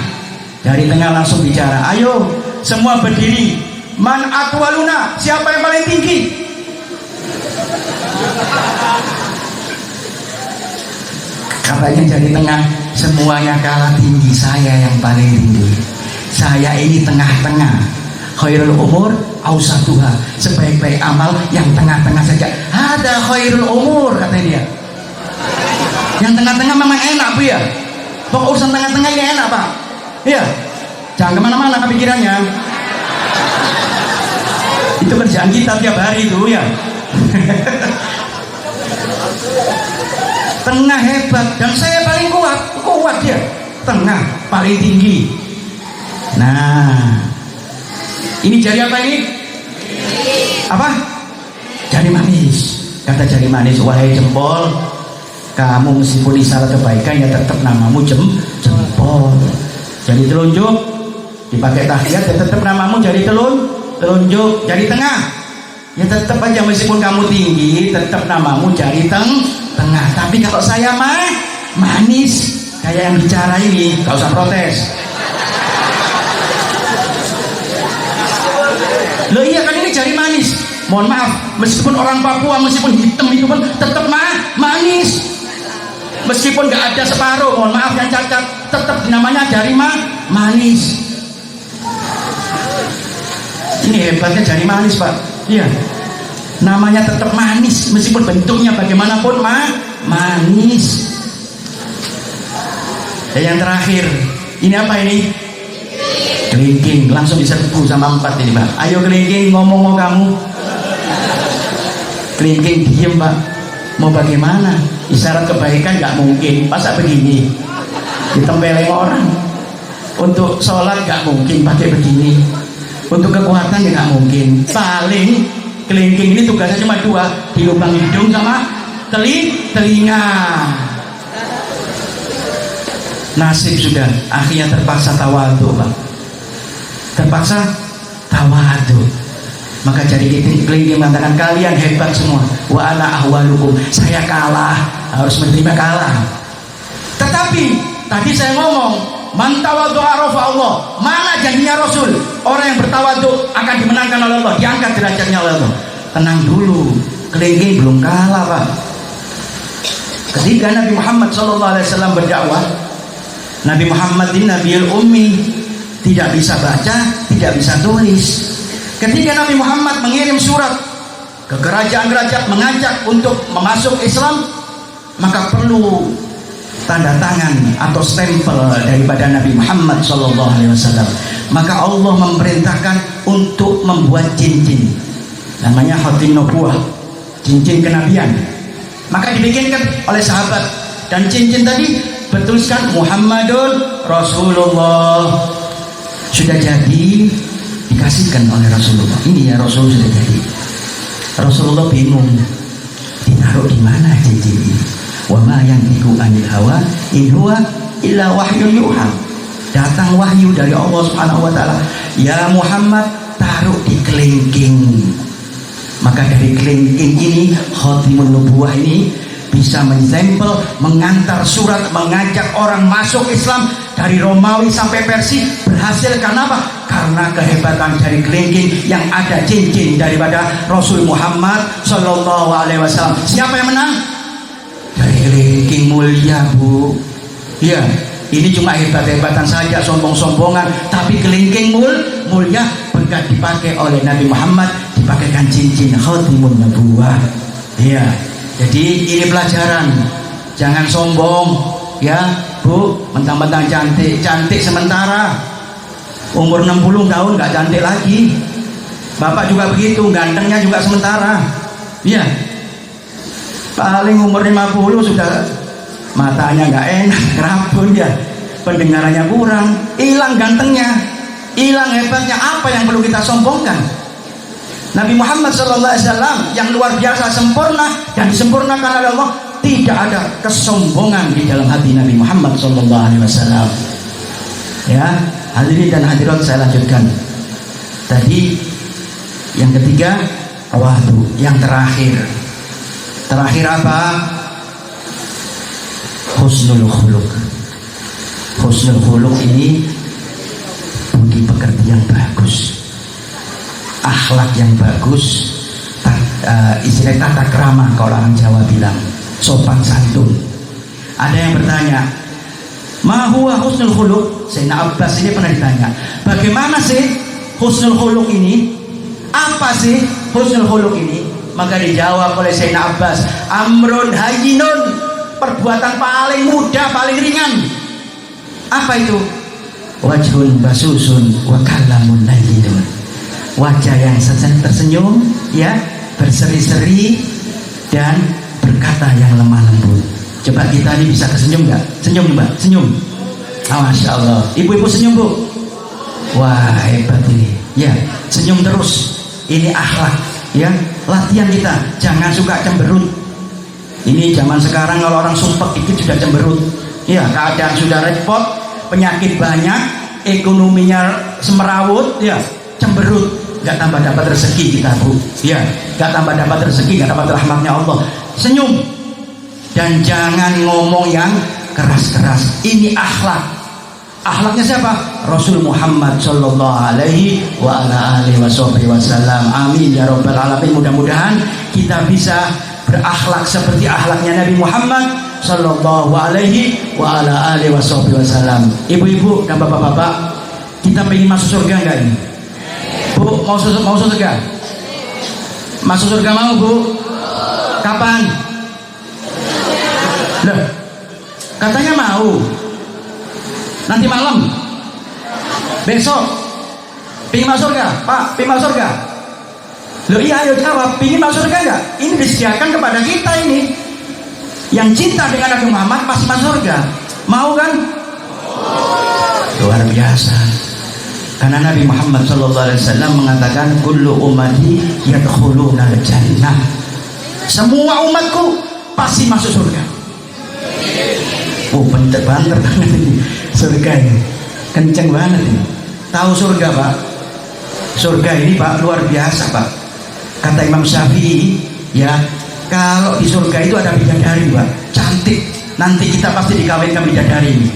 Jari tengah langsung bicara. Ayo semua berdiri. Man atwaluna, siapa yang paling tinggi? Katanya jadi tengah, semuanya kalah tinggi, saya yang paling tinggi. Saya ini tengah-tengah. Khairul umur ausatuha, sebaik-baik amal yang tengah-tengah saja. Ada khairul umur, katanya dia. Yang tengah-tengah memang enak, Bu ya. Pokok urusan tengah-tengah ini enak, Pak. Iya. Jangan kemana-mana kepikirannya. Itu kerjaan kita tiap hari itu ya. Tengah hebat, dan saya paling kuat dia. Tengah paling tinggi. Nah, ini jari apa ini? Apa? Jari manis. Kata jari manis, wahai jempol, kamu meskipun isyarat kebaikan ya tetap namamu jempol. Jari telunjuk dipakai tahiyat ya tetap namamu jari telunjuk. Jari tengah ya tetap aja meskipun kamu tinggi tetap namamu jari tengah. Tapi kalau saya manis kayak yang bicara ini, gak usah protes. Loh iya kan ini jari manis. Mohon maaf, meskipun orang Papua meskipun hitam itu pun tetap manis. Meskipun gak ada separuh, mohon maaf yang cacat, tetap namanya jari manis. Ini hebatnya jari manis, Pak. Iya. Namanya tetap manis meskipun bentuknya bagaimanapun manis. Dan yang terakhir, ini apa ini? Kelingking. Langsung diserbu sama 4 ini, Pak. Ayo kelingking, ngomong kamu. Kelingking diem, Pak. Mau bagaimana? Isyarat kebaikan nggak mungkin. Masa begini? Ditempeleng orang. Untuk sholat nggak mungkin pakai begini. Untuk kekuatan ya nggak mungkin. Paling kelingking ini tugasnya cuma 2, di lubang hidung sama telinga. Nasib sudah, akhirnya terpaksa tawadu, Pak. Terpaksa tawadu. Maka jadi kelingking mengatakan kalian hebat semua. Wa ana ahwalukum, saya kalah, harus menerima kalah. Tetapi tadi saya ngomong, man tawadhu arafa Allah. Mana janjinya Rasul? Orang yang bertawadhu akan dimenangkan oleh Allah, diangkat derajatnya oleh Allah. Tenang dulu, kelingking belum kalah, Pak. Ketika Nabi Muhammad SAW berdakwah, Nabi Muhammad ini Nabiul Ummi, tidak bisa baca, tidak bisa tulis. Ketika Nabi Muhammad mengirim surat ke kerajaan-kerajaan mengajak untuk memasuk Islam, maka perlu tanda tangan atau stempel daripada Nabi Muhammad SAW. Maka Allah memerintahkan untuk membuat cincin, namanya khatim nubuwah, cincin kenabian. Maka dibikinkan oleh sahabat, dan cincin tadi bertuliskan Muhammadun Rasulullah. Sudah jadi, dikasihkan oleh Rasulullah. Ini ya Rasul sudah jadi. Rasulullah bingung, ditaruh di mana cincin ini? Wa ma yantiqu anil hawa in huwa illa wahyun yuha. Datang wahyu dari Allah Subhanahu wa taala. Ya Muhammad, taruh di kelingking. Maka dari kelingking ini, khatimun nubuwah ini bisa menstempel, mengantar surat, mengajak orang masuk Islam dari Romawi sampai Persia. Berhasil karena apa? Karena kehebatan dari kelingking yang ada cincin daripada Rasul Muhammad Sallallahu Alaihi Wasallam. Siapa yang menang? Dari kelingking mulia, Bu. Ya, ini cuma hebat-hebatan saja, sombong-sombongan. Tapi kelingking mulia berkat dipakai oleh Nabi Muhammad, dipakaikan cincin khatimun nubuwah. Ya. Jadi ini pelajaran, jangan sombong, ya Bu, mentang-mentang cantik sementara, umur 60 tahun nggak cantik lagi. Bapak juga begitu, gantengnya juga sementara, ya. Paling umur 50 sudah matanya nggak enak, rabun ya, pendengarannya kurang, hilang gantengnya, hilang hebatnya. Apa yang perlu kita sombongkan? Nabi Muhammad SAW yang luar biasa sempurna dan disempurnakan oleh Allah. Tidak ada kesombongan di dalam hati Nabi Muhammad SAW. Ya, hadirin dan hadirat, saya lanjutkan. Tadi yang ketiga tawadhu, yang terakhir apa? Husnul khuluq. Husnul khuluq ini budi pekerti yang bagus. akhlak yang bagus, istilah tata krama kalau orang Jawa bilang, sopan santun. Ada yang bertanya, ma huwa husnul khuluq? Sayyidina Abbas ini pernah ditanya, bagaimana sih husnul khuluq ini? Apa sih husnul khuluq ini? Maka dijawab oleh Sayyidina Abbas, amrun hayyinun, perbuatan paling mudah, paling ringan. Apa itu? Wajhun basusun wa kalamun layyinun, wajah yang tersenyum, ya, berseri-seri dan berkata yang lemah lembut. Coba kita ini bisa kesenyum nggak? Senyum Mbak, senyum. Oh, Masya Allah. Ibu-ibu senyum Bu? Wah, hebat ini. Ya, senyum terus. Ini akhlak, ya. Latihan kita, jangan suka cemberut. Ini zaman sekarang kalau orang sumpek dikit sudah cemberut. Ya, keadaan sudah repot, penyakit banyak, ekonominya semerawut, ya, cemberut. Gak tambah dapat rezeki kita Bu, ya, gak tambah dapat rezeki, gak dapat rahmatnya Allah. Senyum dan jangan ngomong yang keras-keras. Ini akhlak. Akhlaknya siapa? Rasul Muhammad sallallahu alaihi wa ala alihi wasallam. Amin ya rabbal alamin. Mudah-mudahan kita bisa berakhlak seperti akhlaknya Nabi Muhammad sallallahu alaihi wa ala alihi wasallam. Ibu-ibu dan bapak-bapak, kita pengen masuk surga enggak ini? Bu, mau surga? Masuk surga mau Bu? Kapan? Loh, katanya mau. Nanti malam? Besok? Pingin masuk surga? Pak, pingin masuk surga? Loh iya, ayo jawab, pingin masuk surga enggak? Ini disediakan kepada kita ini. Yang cinta dengan Nabi Muhammad pasti masuk surga. Mau kan? Luar biasa. Karena Nabi Muhammad SAW mengatakan kullu ummati yadkhuluna al-jannah. Semua umatku pasti masuk surga. Oh, banter-banter banget ini. Surga ini kenceng banget ini. Tahu surga Pak? Surga ini Pak luar biasa Pak. Kata Imam Syafi'i, ya, kalau di surga itu ada bidadari Pak, cantik. Nanti kita pasti dikawinkan bidadari ini.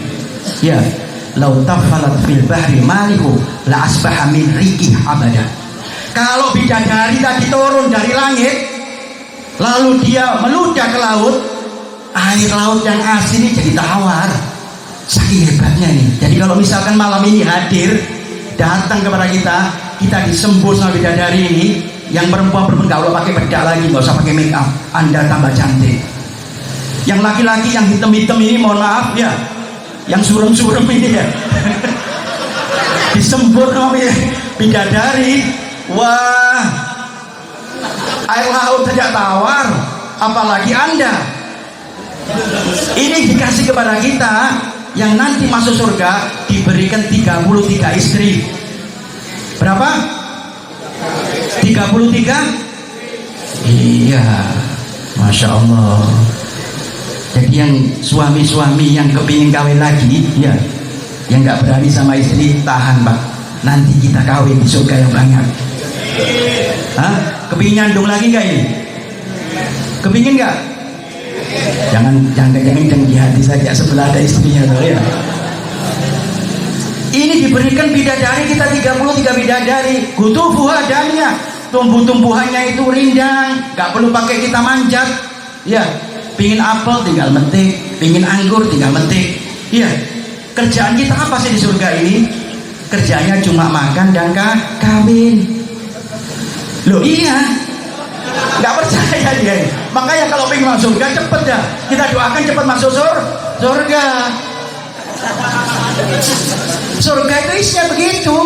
Ya, lau tafalat fil bahri malihu la asbaha min riqih abada. Kalau bidadari tadi turun dari langit lalu dia meludah ke laut, air laut yang asin ini jadi tawar. Saking hebatnya ini. Jadi kalau misalkan malam ini hadir, datang kepada kita, kita disembur sama bidadari ini. Yang perempuan gak usah pakai bedak lagi, gak usah pakai make up, Anda tambah cantik. Yang laki-laki yang hitam-hitam ini, mohon maaf ya, yang surem-surem ini ya, disembur sama bidadari. Wah, air laut saja tawar, apalagi Anda. Ini dikasih kepada kita. Yang nanti masuk surga diberikan 33 istri. Berapa? 33? Iya, Masya Allah. Jadi yang suami-suami yang kepingin kawin lagi, ya, yang gak berani sama istri, tahan Pak. Nanti kita kawin di surga yang banyak. Hah? Kepingin nyandung lagi gak ini? Kepingin gak? Jangan di hati saja, sebelah ada istrinya tuh ya. Ini diberikan bidadari kita 33 bidadari. Gutufuha dannya, tumbuh-tumbuhannya itu rindang, gak perlu pakai kita manjat. Ya, pingin apel tinggal metik, pingin anggur tinggal metik. Ya, kerjaan kita apa sih di surga ini? Kerjanya cuma makan dan kawin. Loh iya, nggak percaya dia. Makanya kalau pengen masuk surga cepet ya, kita doakan cepet masuk surga. Surga itu isinya begitu.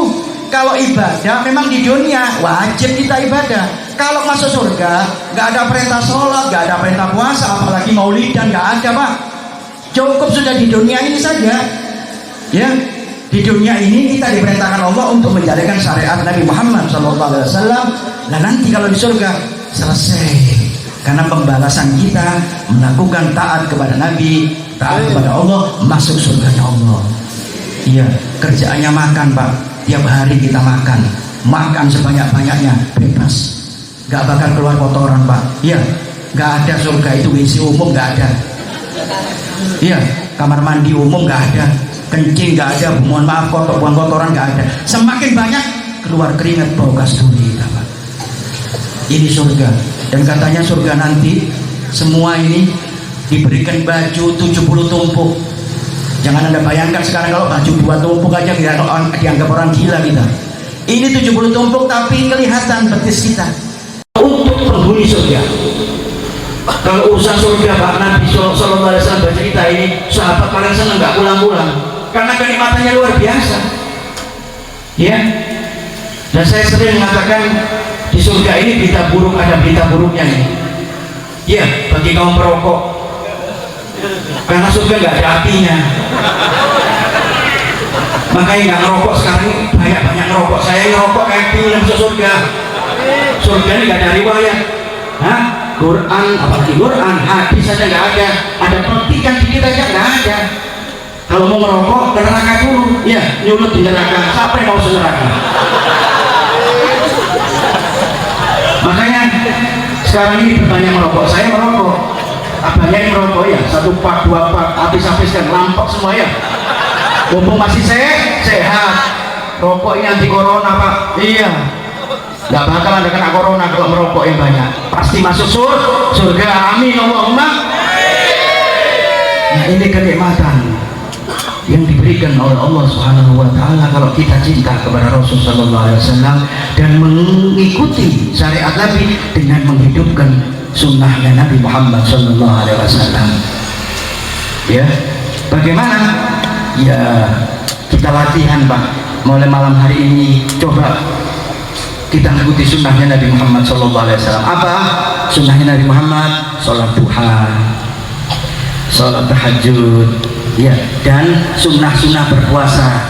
Kalau ibadah memang di dunia wajib kita ibadah. Kalau masuk surga nggak ada perintah sholat, nggak ada perintah puasa, apalagi maulidan, nggak ada Pak. Cukup sudah di dunia ini saja. Ya, di dunia ini kita diperintahkan Allah untuk menjalankan syariat Nabi Muhammad SAW. Nah nanti kalau di surga selesai. Karena pembalasan kita melakukan taat kepada Nabi, taat kepada Allah, masuk surganya Allah. Iya, kerjaannya makan Pak. Tiap hari kita makan sebanyak-banyaknya, bebas. Gak bakal keluar kotoran Pak. Iya, gak ada surga itu WC umum, gak ada. Iya, kamar mandi umum gak ada. Kencing gak ada, mohon maaf, buang kotoran gak ada. Semakin banyak keluar keringat bau kasturi. Ini surga, dan katanya surga nanti semua ini diberikan baju 70 tumpuk. Jangan Anda bayangkan sekarang kalau baju 2 tumpuk aja dianggap orang gila kita. Ini 70 tumpuk tapi kelihatan betis kita. Untuk penghuni surga. Kalau urusan surga Pak Nabi Sallallahu Alaihi Wasallam bercerita ini, sahabat paling senang nggak pulang-pulang karena kenikmatannya luar biasa. Ya, dan saya sering mengatakan di surga ini berita buruk, ada berita buruknya ini. Ya, bagi kaum perokok, karena surga nggak ada apinya. Makanya nggak ngerokok sekarang, banyak ngerokok. Saya ngerokok kayak pingin masuk surga. Surga ini nggak ada riwayat. Hah? Quran, apalagi Quran, hadis saja nggak ada petikan dikit aja nggak ada. Kalau mau merokok ke neraka dulu, ya nyulut di neraka. Siapa yang mau ke neraka? Makanya sekarang ini berbanyak merokok. Saya merokok, abangnya yang merokok ya, 1 pak, 2 pak, habis-habiskan, lampok semua ya. Mumpung masih sehat, rokok ini anti corona Pak. Iya, nggak bakal Anda kena corona kalau merokok yang banyak. Pasti masuk surga, amin Allahumma. Nah, ini kenikmatan yang diberikan oleh Allah Subhanahu wa taala kalau kita cinta kepada Rasul sallallahu alaihi wasallam dan mengikuti syariat Nabi dengan menghidupkan sunnahnya Nabi Muhammad sallallahu alaihi wasallam. Ya, bagaimana? Ya, kita latihan Pak. Mulai malam hari ini coba kita ikuti sunnahnya Nabi Muhammad sallallahu alaihi wasallam. Apa sunnahnya Nabi Muhammad? Salat duha, salat tahajud, ya, dan sunnah-sunnah berpuasa.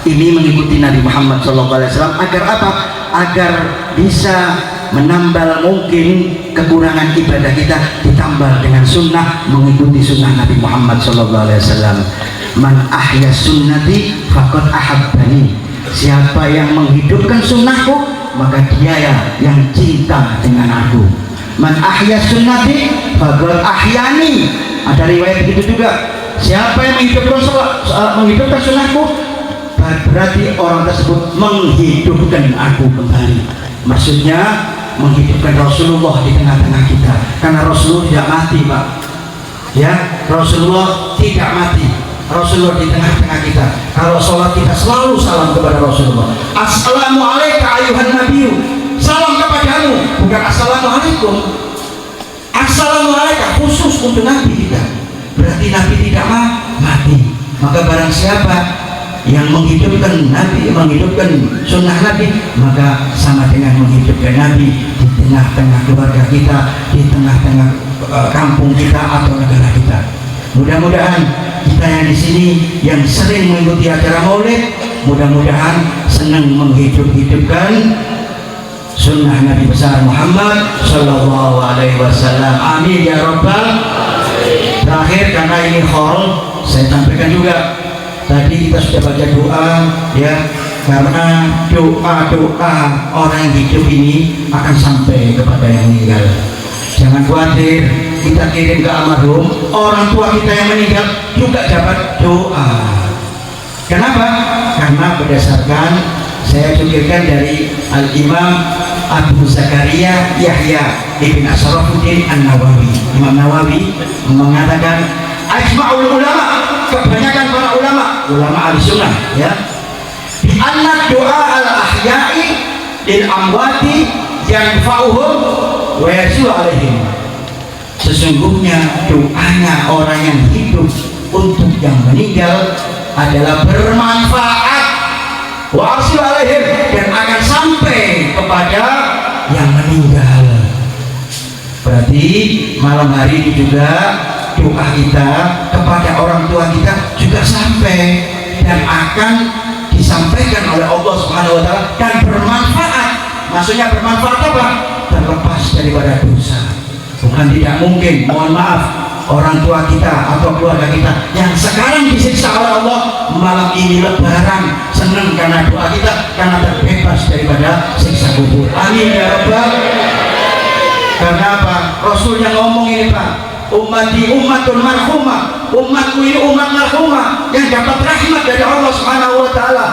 Ini mengikuti Nabi Muhammad SAW agar apa? Agar bisa menambal mungkin kekurangan ibadah kita, ditambal dengan sunnah, mengikuti sunnah Nabi Muhammad SAW. Man ahya sunnati faqad ahabbani. Siapa yang menghidupkan sunnahku, maka dia yang cinta dengan aku. Man ahya sunnati faqad ahyani. Ada riwayat begitu juga. Siapa yang menghidupkan sunnahku, berarti orang tersebut menghidupkan aku kembali. Maksudnya menghidupkan Rasulullah di tengah-tengah kita, karena Rasulullah tidak mati Pak. Ya, Rasulullah tidak mati. Rasulullah di tengah-tengah kita. Kalau sholat kita selalu salam kepada Rasulullah. Assalamualaikum ayuhan nabiyyu. Salam kepadamu, bukan assalamualaikum. Assalamualaikum khusus untuk Nabi kita. Berarti Nabi tidak mati. Maka barang siapa yang menghidupkan Nabi, menghidupkan sunnah Nabi, maka sama dengan menghidupkan Nabi di tengah-tengah keluarga kita, di tengah-tengah kampung kita atau negara kita. Mudah-mudahan kita yang di sini yang sering mengikuti acara Maulid, mudah-mudahan senang menghidupkan sunnah Nabi besar Muhammad Sallallahu Alaihi Wasallam. Amin ya Rabbal. Terakhir, karena ini hall, saya sampaikan juga tadi kita sudah baca doa ya, karena doa-doa orang yang hidup ini akan sampai kepada yang meninggal. Jangan khawatir, kita kirim ke almarhum, orang tua kita yang meninggal juga dapat doa. Kenapa? Karena berdasarkan saya cukirkan dari Al-Imam Abu Zakaria Yahya Ibn Asrafuddin An-Nawawi. Imam Nawawi mengatakan ajma'ul ulama, kebanyakan para ulama ahli sunnah ya, bi anna doa al-ahya'i lil amwati yanfa'uhum wa yasul alaihim. Sesungguhnya doanya orang yang hidup untuk yang meninggal adalah bermanfaat wa yasul alaihim, dan akan sampai kepada yang meninggal. Berarti malam hari ini juga doa kita kepada orang tua kita juga sampai dan akan disampaikan oleh Allah Subhanahu wa taala dan bermanfaat. Maksudnya bermanfaat apa? Terlepas daripada dosa. Bukan tidak mungkin, mohon maaf, orang tua kita atau keluarga kita yang sekarang disiksa oleh Allah, malam ini lebaran senang karena doa kita, karena terbebas daripada siksa kubur. Amin ya Rabbal. Karena apa? Rasul yang ngomong ini Pak, ummati ummatun marhumah, umatku ini umat marhumah yang dapat rahmat dari Allah Subhanahu wa taala.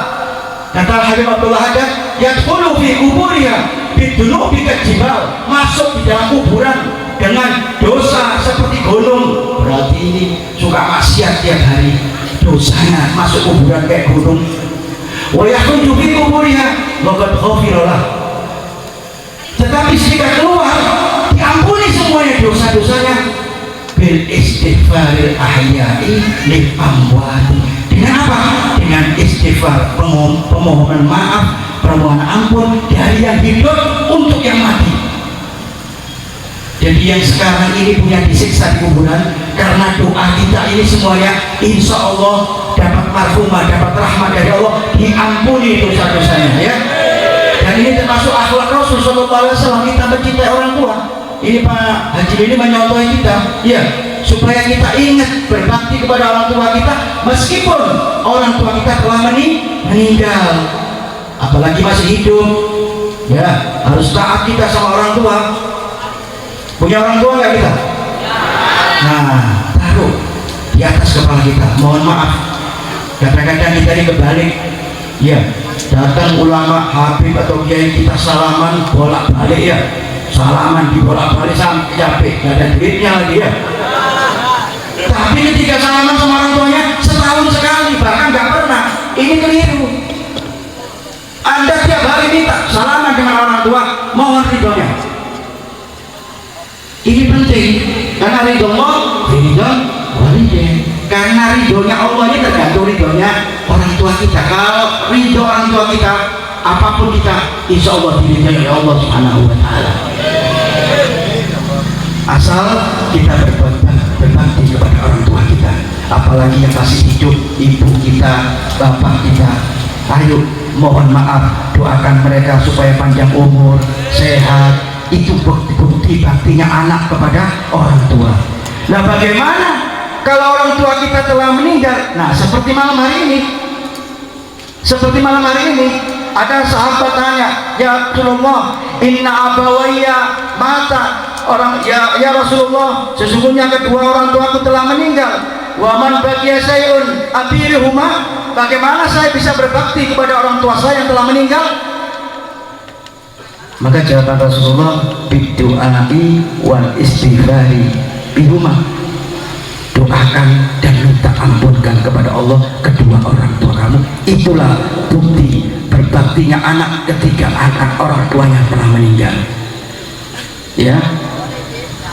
Dan Kata Habib Abdullah Haddad, yadkhulu fi kuburiha bidunubi kajibal, masuk di dalam kuburan dengan dosa seperti gunung. Berarti ini suka maksiat tiap hari, dosanya masuk kuburan kayak gunung. Wa yakhruju fi kuburiha waqad ghufira lah. Tetapi jika keluar diampuni semuanya dosa-dosanya bil istighfaril ahya'i lil amwat. Dengan apa? Dengan istighfar, permohonan maaf, permohonan ampun dari yang hidup untuk yang mati. Jadi yang sekarang ini punya disiksa di kuburan karena doa kita ini semuanya insya Allah dapat marhumah, dapat rahmat dari Allah, diampuni dosa-dosanya ya. Dan ini termasuk akhlak Rasul SAW, kita mencintai orang tua. Ini Pak Haji ini menyontohi kita ya, supaya kita ingat berbakti kepada orang tua kita meskipun orang tua kita telah meninggal, apalagi masih hidup ya, harus taat kita sama orang tua. Punya orang tua nggak kita? Nah, taruh di atas kepala kita, mohon maaf. Kadang-kadang kita ini kebalik ya, datang ulama habib atau kiai kita salaman bolak-balik ya, salaman dibolak-balik sampai capek, gak ada duitnya lagi ya. Tapi ketika salaman sama orang tuanya setahun sekali, bahkan gak pernah, ini keliru. Anda tiap hari minta salaman dengan orang tua, mohon ridhonya. Ini penting, karena ridho Allah, ridho walidain. Karena ridhonya Allah ini tergantung ridhonya orang tua kita. Kalau ridho orang tua kita, apapun kita, insya Allah diridhoi oleh Allah Subhanahu wa Ta'ala. Asal kita berbakti kepada orang tua kita, apalagi yang masih hidup, ibu kita, bapak kita. Ayo mohon maaf, doakan mereka supaya panjang umur, sehat. Itu bukti baktinya anak kepada orang tua. Nah, bagaimana kalau orang tua kita telah meninggal? Nah, seperti malam hari ini, ada sahabat tanya, ya Rasulullah, inna abawayya mata, orang ya Rasulullah, sesungguhnya kedua orang tuaku telah meninggal. Wa man baqiya syai'un abirihuma, bagaimana saya bisa berbakti kepada orang tua saya yang telah meninggal? Maka jawaban Rasulullah, bidu'ai wal istighfari bihuma, doakan dan minta ampunkan kepada Allah kedua orang tua kamu. Itulah bukti berbaktinya anak ketika anak orang tuanya telah meninggal ya.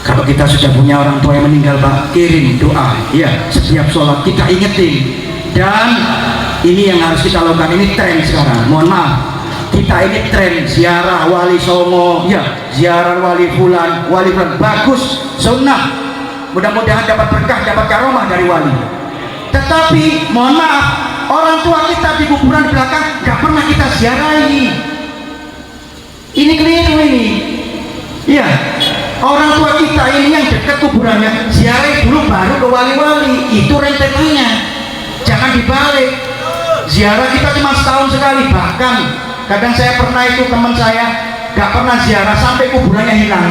Kalau kita sudah punya orang tua yang meninggal, Pak, kirim doa ya, setiap sholat kita ingetin. Dan ini yang harus kita lakukan, ini tren sekarang, mohon maaf, kita ini tren ziarah wali songo ya, ziarah wali fulan, bagus, sunnah, mudah-mudahan dapat berkah, dapat karomah dari wali. Tetapi mohon maaf, orang tua kita di kuburan belakang gak pernah kita ziarahi. Ini keliru ini ya. Orang tua kita ini yang dekat kuburannya, ziarahi dulu baru ke wali-wali. Itu rentetannya, jangan dibalik. Ziarah kita cuma setahun sekali. Bahkan kadang saya pernah itu, teman saya gak pernah ziarah sampai kuburannya hilang.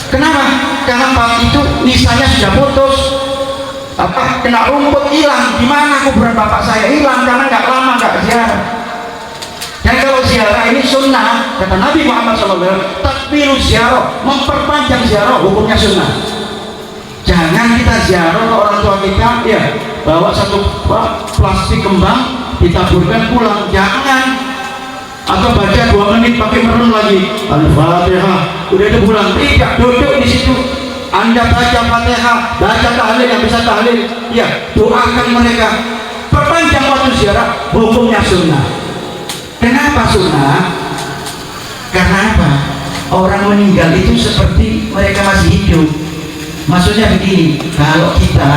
Kenapa? Karena Pak itu nisanya sudah putus, kena rumput hilang. Dimana kuburan bapak saya hilang karena gak lama gak ziarah. Dan kalau ziarah ini sunnah, kata Nabi Muhammad SAW, takbiru ziarah, memperpanjang ziarah, hukumnya sunnah. Jangan kita ziarah ke orang tua kita ya, bawa satu plastik kembang ditaburkan pulang, jangan. Atau baca 2 menit pakai merem lagi, Al-Fatihah, udah itu pulang. Tidak, duduk di situ, Anda baca Fatihah, baca tahlil yang bisa tahlil ya, doakan mereka, perpanjang waktu ziarah, hukumnya sunnah. Kenapa sunnah? Karena apa? Orang meninggal itu seperti mereka masih hidup. Maksudnya begini, kalau kita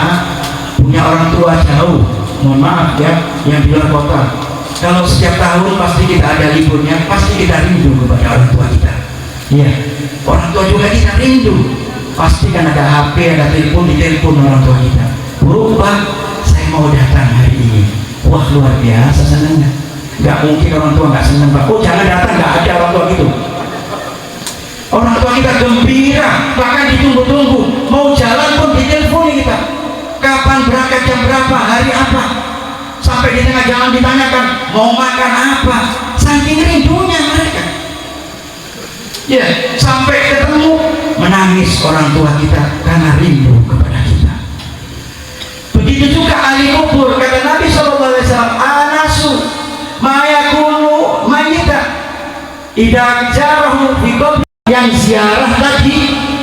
punya orang tua jauh, mohon maaf ya, yang di luar kota, kalau setiap tahun pasti kita ada liburnya, pasti kita rindu kepada orang tua kita. Iya, orang tua juga kita rindu. Pasti kan ada HP, ada telepon, ditelepon orang tua kita. Bu, Pak, saya mau datang hari ini. Wah, luar biasa senangnya. Gak mungkin orang tua gak senang, Pak. Oh, jangan datang, gak ada orang tua gitu. Orang tua kita gembira, bahkan ditunggu-tunggu. Mau jalan pun diteleponi kita. Kapan berangkat, jam berapa, hari apa, sampai di tengah jalan ditanyakan mau makan apa, saking rindunya mereka. Ya, sampai ketemu menangis orang tua kita karena rindu kepada kita. Begitu juga ahli kubur, kata Nabi SAW, anasu mayakunu mayita idza jarahu fi qabri, yang ziarah tadi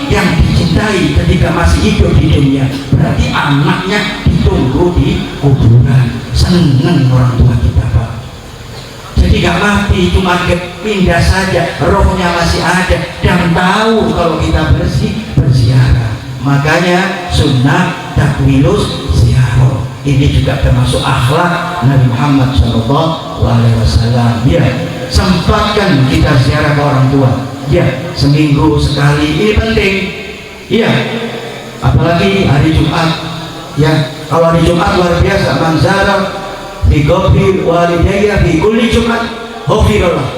yang dicintai ketika masih hidup di dunia, berarti anaknya ditunggu di kuburan. Seneng orang tua kita, Pak. Jadi gak mati, cuma pindah saja, rohnya masih ada dan tahu kalau kita berziarah. Makanya sunnah takwilus ziarah ini juga termasuk akhlak Nabi Muhammad SAW. Ya, sempatkan kita ziarah ke orang tua. Ya, seminggu sekali, ini penting. Ya, apalagi hari Jumat. Ya, kalau hari Jumat luar biasa, man zara fi qabri walidayya fi kulli Jumat ghufirallah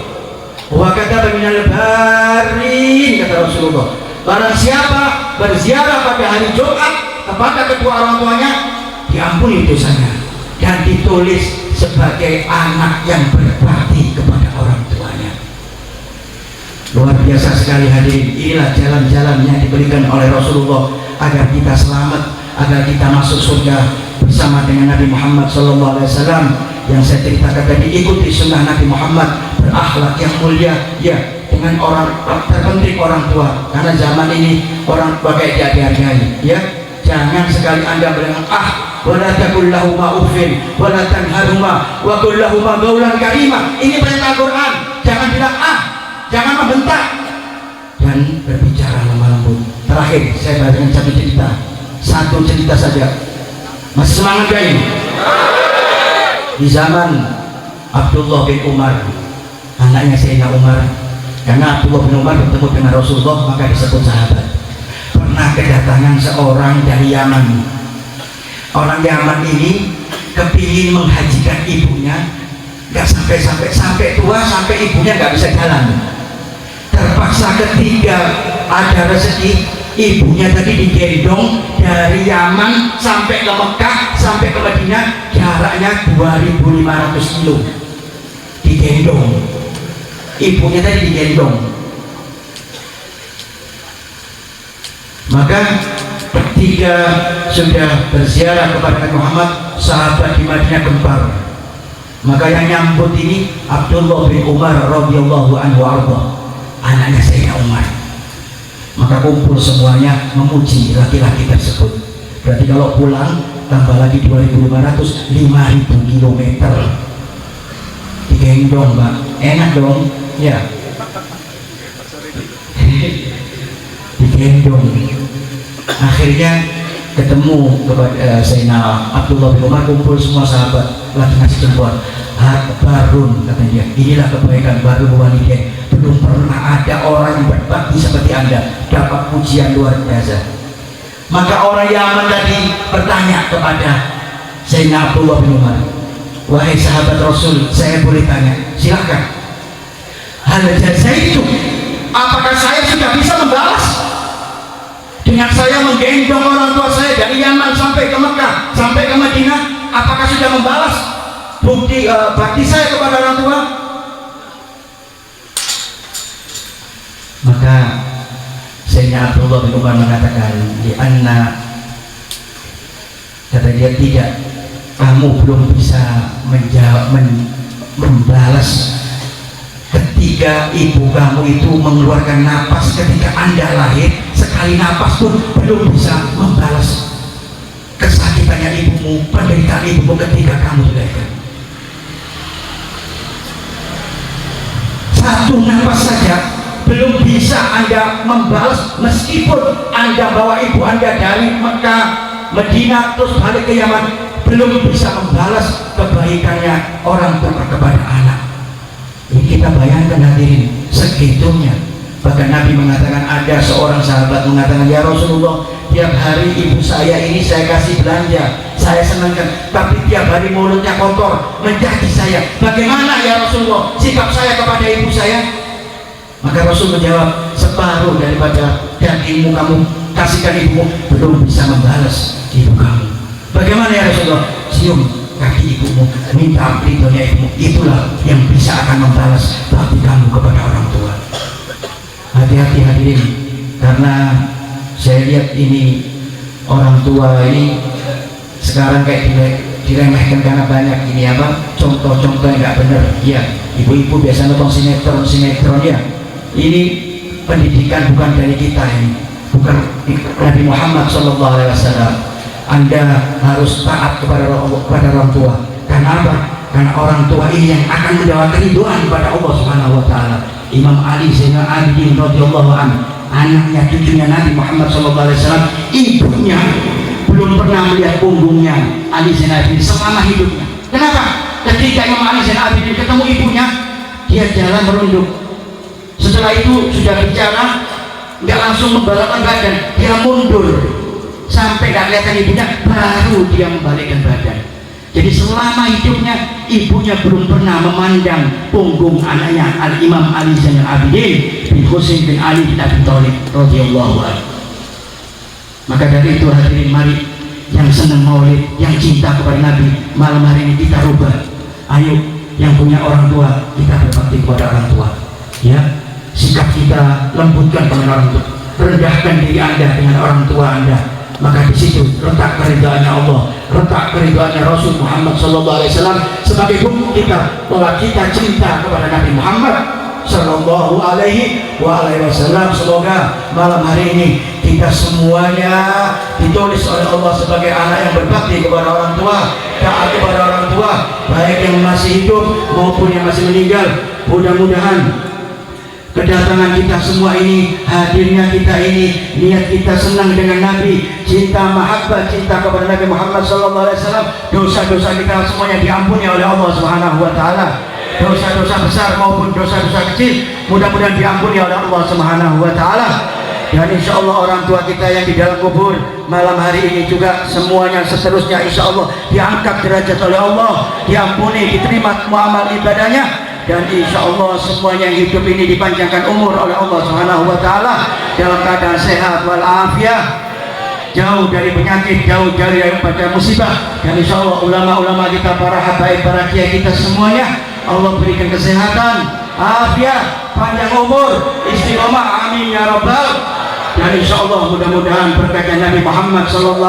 wa kataba minal barin, kata Rasulullah. Barang siapa berziarah pada hari Jumat kepada kedua orang tuanya, diampuni dosanya dan ditulis sebagai anak yang berbakti kepada orang tuanya. Luar biasa sekali hadirin. Inilah jalan-jalan yang diberikan oleh Rasulullah agar kita selamat, agar kita masuk surga bersama dengan Nabi Muhammad SAW. Yang saya ceritakan tadi, ikuti sunnah Nabi Muhammad, berakhlak yang mulia, ya, dengan orang terpenting orang tua, karena zaman ini orang bagai dia dihargai. Ya, jangan sekali anda bilang wala taqul lahuma uffin wala tanharhuma wa qul lahuma qawlan karima. Ini perintah Quran. Jangan bilang jangan membentak dan berbicara lemah lembut. Terakhir saya bacakan satu cerita saja. Masih semangat gak ini? Di zaman Abdullah bin Umar, anaknya Sayyidina Umar, karena Abdullah bin Umar bertemu dengan Rasulullah maka disebut sahabat. Pernah kedatangan seorang dari Yaman. Orang Yaman ini kepingin menghajikan ibunya, gak sampai tua, sampai ibunya gak bisa jalan. Terpaksa ketika ada rezeki, ibunya tadi digendong dari Yaman sampai ke Mekah, sampai ke Madinah, jaraknya 2.500 kilo. Digendong, ibunya tadi digendong. Maka ketika sudah berziarah kepada Nabi Muhammad, sahabat di Madinah gempar. Maka yang nyambut ini Abdullah bin Umar radhiyallahu anhu arda, anaknya Sayyidina Umar. Maka kumpul semuanya memuji laki-laki tersebut. Berarti kalau pulang tambah lagi 2.500, 5.000 kilometer digendong, Mbak. Enak dong, ya. Digendong. Akhirnya ketemu kepada Sayyidina Abdullah bin Umar, kumpul semua sahabat, lagi ngasih jempol. Barun, katanya dia, inilah kebaikan baru walidain. Belum pernah ada orang yang berbakti seperti anda, dapat pujian luar biasa. Maka orang Yaman tadi bertanya kepada Sayyidina Abdullah bin Umar, wahai sahabat Rasul, saya boleh tanya? Silahkan. Hal jazaitu, apakah saya sudah bisa membalas dengan saya menggendong orang tua saya dari Yaman sampai ke Mekah, sampai ke Madinah? Apakah sudah membalas bukti bakti saya kepada orang tua? Maka Sayyidina Abdullah bin Umar mengatakan, di anna, kata dia, tidak, kamu belum bisa membalas ketika ibu kamu itu mengeluarkan napas ketika anda lahir. Sekali napas pun belum bisa membalas kesakitannya ibumu, penderitaan ibumu ketika kamu dilahirkan. Satu napas saja belum bisa anda membalas, meskipun anda bawa ibu anda dari Mekah, Madinah, terus balik ke Yaman, belum bisa membalas kebaikannya orang tua kepada anak. Ini kita bayangkan hadirin, segitunya. Bahkan Nabi mengatakan, ada seorang sahabat mengatakan, ya Rasulullah, tiap hari ibu saya ini saya kasih belanja, saya senangkan, tapi tiap hari mulutnya kotor, mencaci saya. Bagaimana ya Rasulullah sikap saya kepada ibu saya? Maka Rasul menjawab, separuh daripada dagingmu kamu kasihkan ibumu, belum bisa membalas ibu kamu. Bagaimana ya Rasulullah? Cium kaki ibumu, minta ridhonya ibumu. Itulah yang bisa akan membalas bakti kamu kepada orang tua. Hati-hati hadirin, karena saya lihat ini orang tua ini sekarang kayak diremehkan karena banyak ini apa contoh-contoh yang nggak benar. Ya, ibu-ibu biasa nonton sinetron ya. Ini pendidikan bukan dari kita ini, bukan Nabi Muhammad SAW. Anda harus taat kepada orang tua. Karena apa? Karena orang tua ini yang akan mendapatkan ridhoan kepada Allah Subhanahu Wa Taala. Imam Ali Zainal Abidin radhiyallahu anhu, anaknya cucunya Nabi Muhammad SAW, ibunya belum pernah melihat punggungnya Ali Zainal Abidin selama hidupnya. Kenapa? Ketika Imam Ali Zainal Abidin ketemu ibunya, dia jalan merunduk. Setelah itu sudah bicara, nggak langsung membalikkan badan, dia mundur sampai nggak kelihatan ibunya, baru dia membalikkan badan. Jadi selama hidupnya ibunya belum pernah memandang punggung anaknya Al-Imam Ali Zainal Abidin bin Husain bin Ali bin Abi Thalib radhiyallahu anhu. Maka dari itu hadirin, mari yang senang maulid, yang cinta kepada Nabi, malam hari ini kita rubah. Ayo yang punya orang tua, kita berbakti kepada orang tua. Ya, sikap kita lembutkan kepada orang tua, rendahkan diri Anda dengan orang tua Anda. Maka di situ letak keridhaannya Allah, letak keridhaannya Rasul Muhammad SAW sebagai bukti kita bahwa kita cinta kepada Nabi Muhammad Sallallahu Alaihi Wasallam. Semoga malam hari ini kita semuanya ditulis oleh Allah sebagai anak yang berbakti kepada orang tua, taat kepada orang tua, baik yang masih hidup maupun yang masih meninggal. Mudah-mudahan kedatangan kita semua ini, hadirnya kita ini, niat kita senang dengan Nabi, cinta mahabbah, cinta kepada Nabi Muhammad SAW, dosa-dosa kita semuanya diampuni oleh Allah Subhanahu Wa Taala. Dosa-dosa besar maupun dosa-dosa kecil mudah-mudahan diampuni oleh Allah Subhanahu Wa Taala. Dan insya Allah orang tua kita yang di dalam kubur malam hari ini juga semuanya seterusnya insya Allah diangkat derajat oleh Allah, diampuni, diterima semua amal ibadahnya. Dan insya Allah semuanya yang hidup ini dipanjangkan umur oleh Allah Subhanahu Wa Taala dalam keadaan sehat walafiat, jauh dari penyakit, jauh daripada musibah. Dan insya Allah ulama-ulama kita, para habaib, para kiai kita semuanya Allah berikan kesehatan, afiat, panjang umur, istiqomah, amin ya rabbal. Dan insya Allah mudah-mudahan berkatnya Nabi Muhammad SAW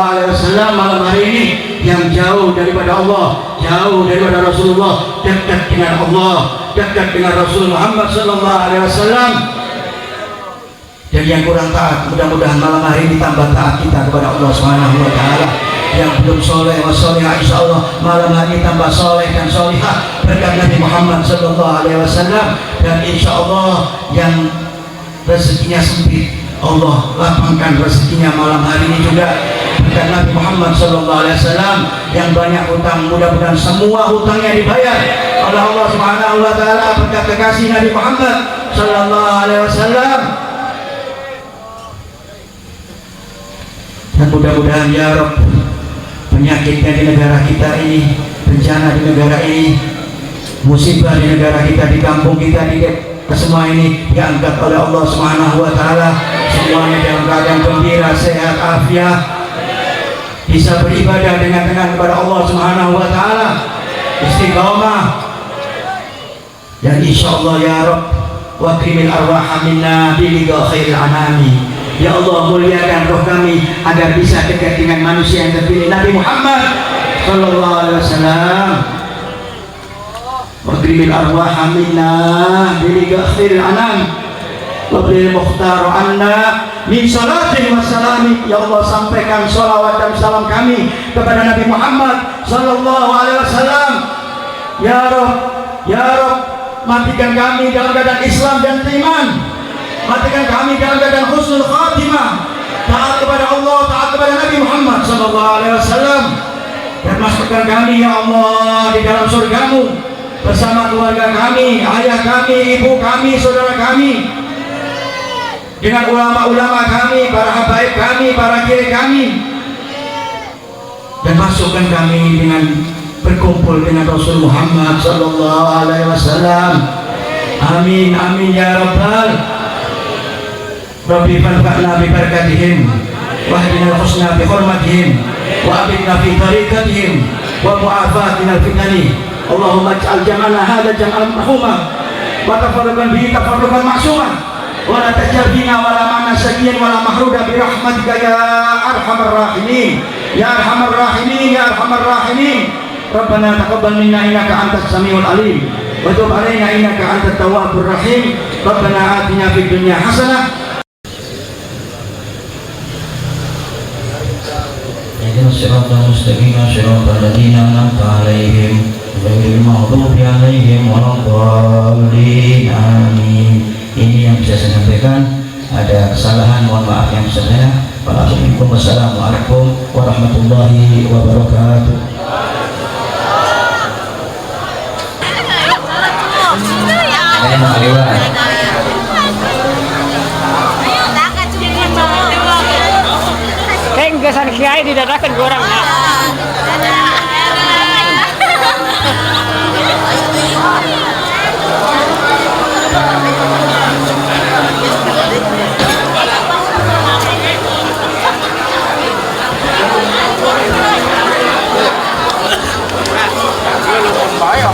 malam hari ini yang jauh daripada Allah, jauh daripada Rasulullah, dekat dengan Allah, dekat dengan Rasul Muhammad SAW. Dan yang kurang taat, mudah-mudahan malam hari ini tambah taat kita kepada Allah Subhanahu Wa Taala. Yang belum soleh wasolehah, insya Allah malam hari ini tambah soleh dan solehah berkat Nabi Muhammad SAW. Dan insya Allah yang rezekinya sempit, Allah lapangkan rezekinya malam hari ini juga berkat Nabi Muhammad SAW. Yang banyak hutang, mudah-mudahan semua hutangnya dibayar oleh Allah Subhanahu Wa Taala berkat kekasih Nabi Muhammad SAW. Dan mudah-mudahan ya Rabb, penyakitnya di negara kita ini, bencana di negara ini, musibah di negara kita, di kampung kita, di semua ini diangkat oleh Allah Subhanahu Wa Taala. Semuanya dalam keadaan gembira, sehat, afiat, bisa beribadah dengan tenang kepada Allah Subhanahu Wa Taala, istiqomah. Dan insya Allah ya Rabb, wa krimil arwah minna biliga khairil anami. Ya Allah, muliakan roh kami agar bisa dekat dengan manusia yang terpilih Nabi Muhammad Sallallahu Alaihi Wasallam. Wa krimil arwah minna biliga khairil anam. Wabil mukhtar anna min salatin wa salami. Ya Allah, sampaikan salawat dan salam kami kepada Nabi Muhammad Sallallahu Alaihi Wasallam. Ya Rabb, ya Rabb, matikan kami dalam keadaan Islam dan iman, matikan kami dalam keadaan husnul khatimah, taat kepada Allah, taat kepada Nabi Muhammad Sallallahu Alaihi Wasallam. Dan masukkan kami ya Allah di dalam surgamu bersama keluarga kami, ayah kami, ibu kami, saudara kami, dengan ulama-ulama kami, para habaib kami, para kiai kami. Dan masukkan kami dengan berkumpul dengan Rasul Muhammad Sallallahu Alaihi Wasallam. Amin, amin ya rabbal. Rabbi fanfa'na bi barakatihim, wahdina al-husna bi hurmatihim, wa abidna fi tariqatihim. ومعافاة من الفتن. اللهم اجعل جمعنا هذا جمعا مرحوما وتفرقا به تفرقا معصوما ولا تجعل فينا ولا معنا شقيا ولا محرودا برحمتك يا أرحم الراحمين يا أرحم الراحمين يا أرحم الراحمين. ربنا تقبل منا إنك أنت السميع العليم وتب علينا إنك أنت التواب الرحيم. ربنا آتنا في الدنيا حسنة. اهدنا الصراط المستقيم صراط الذين أنعمت عليهم غير المغضوب عليهم ولا الضالين آمين. Ini yang bisa saya sampaikan. Ada kesalahan, mohon maaf yang besar-besarnya. Wassalamualaikum warahmatullahi wabarakatuh. Kesan kiai didadakan ke orangnya. Baik,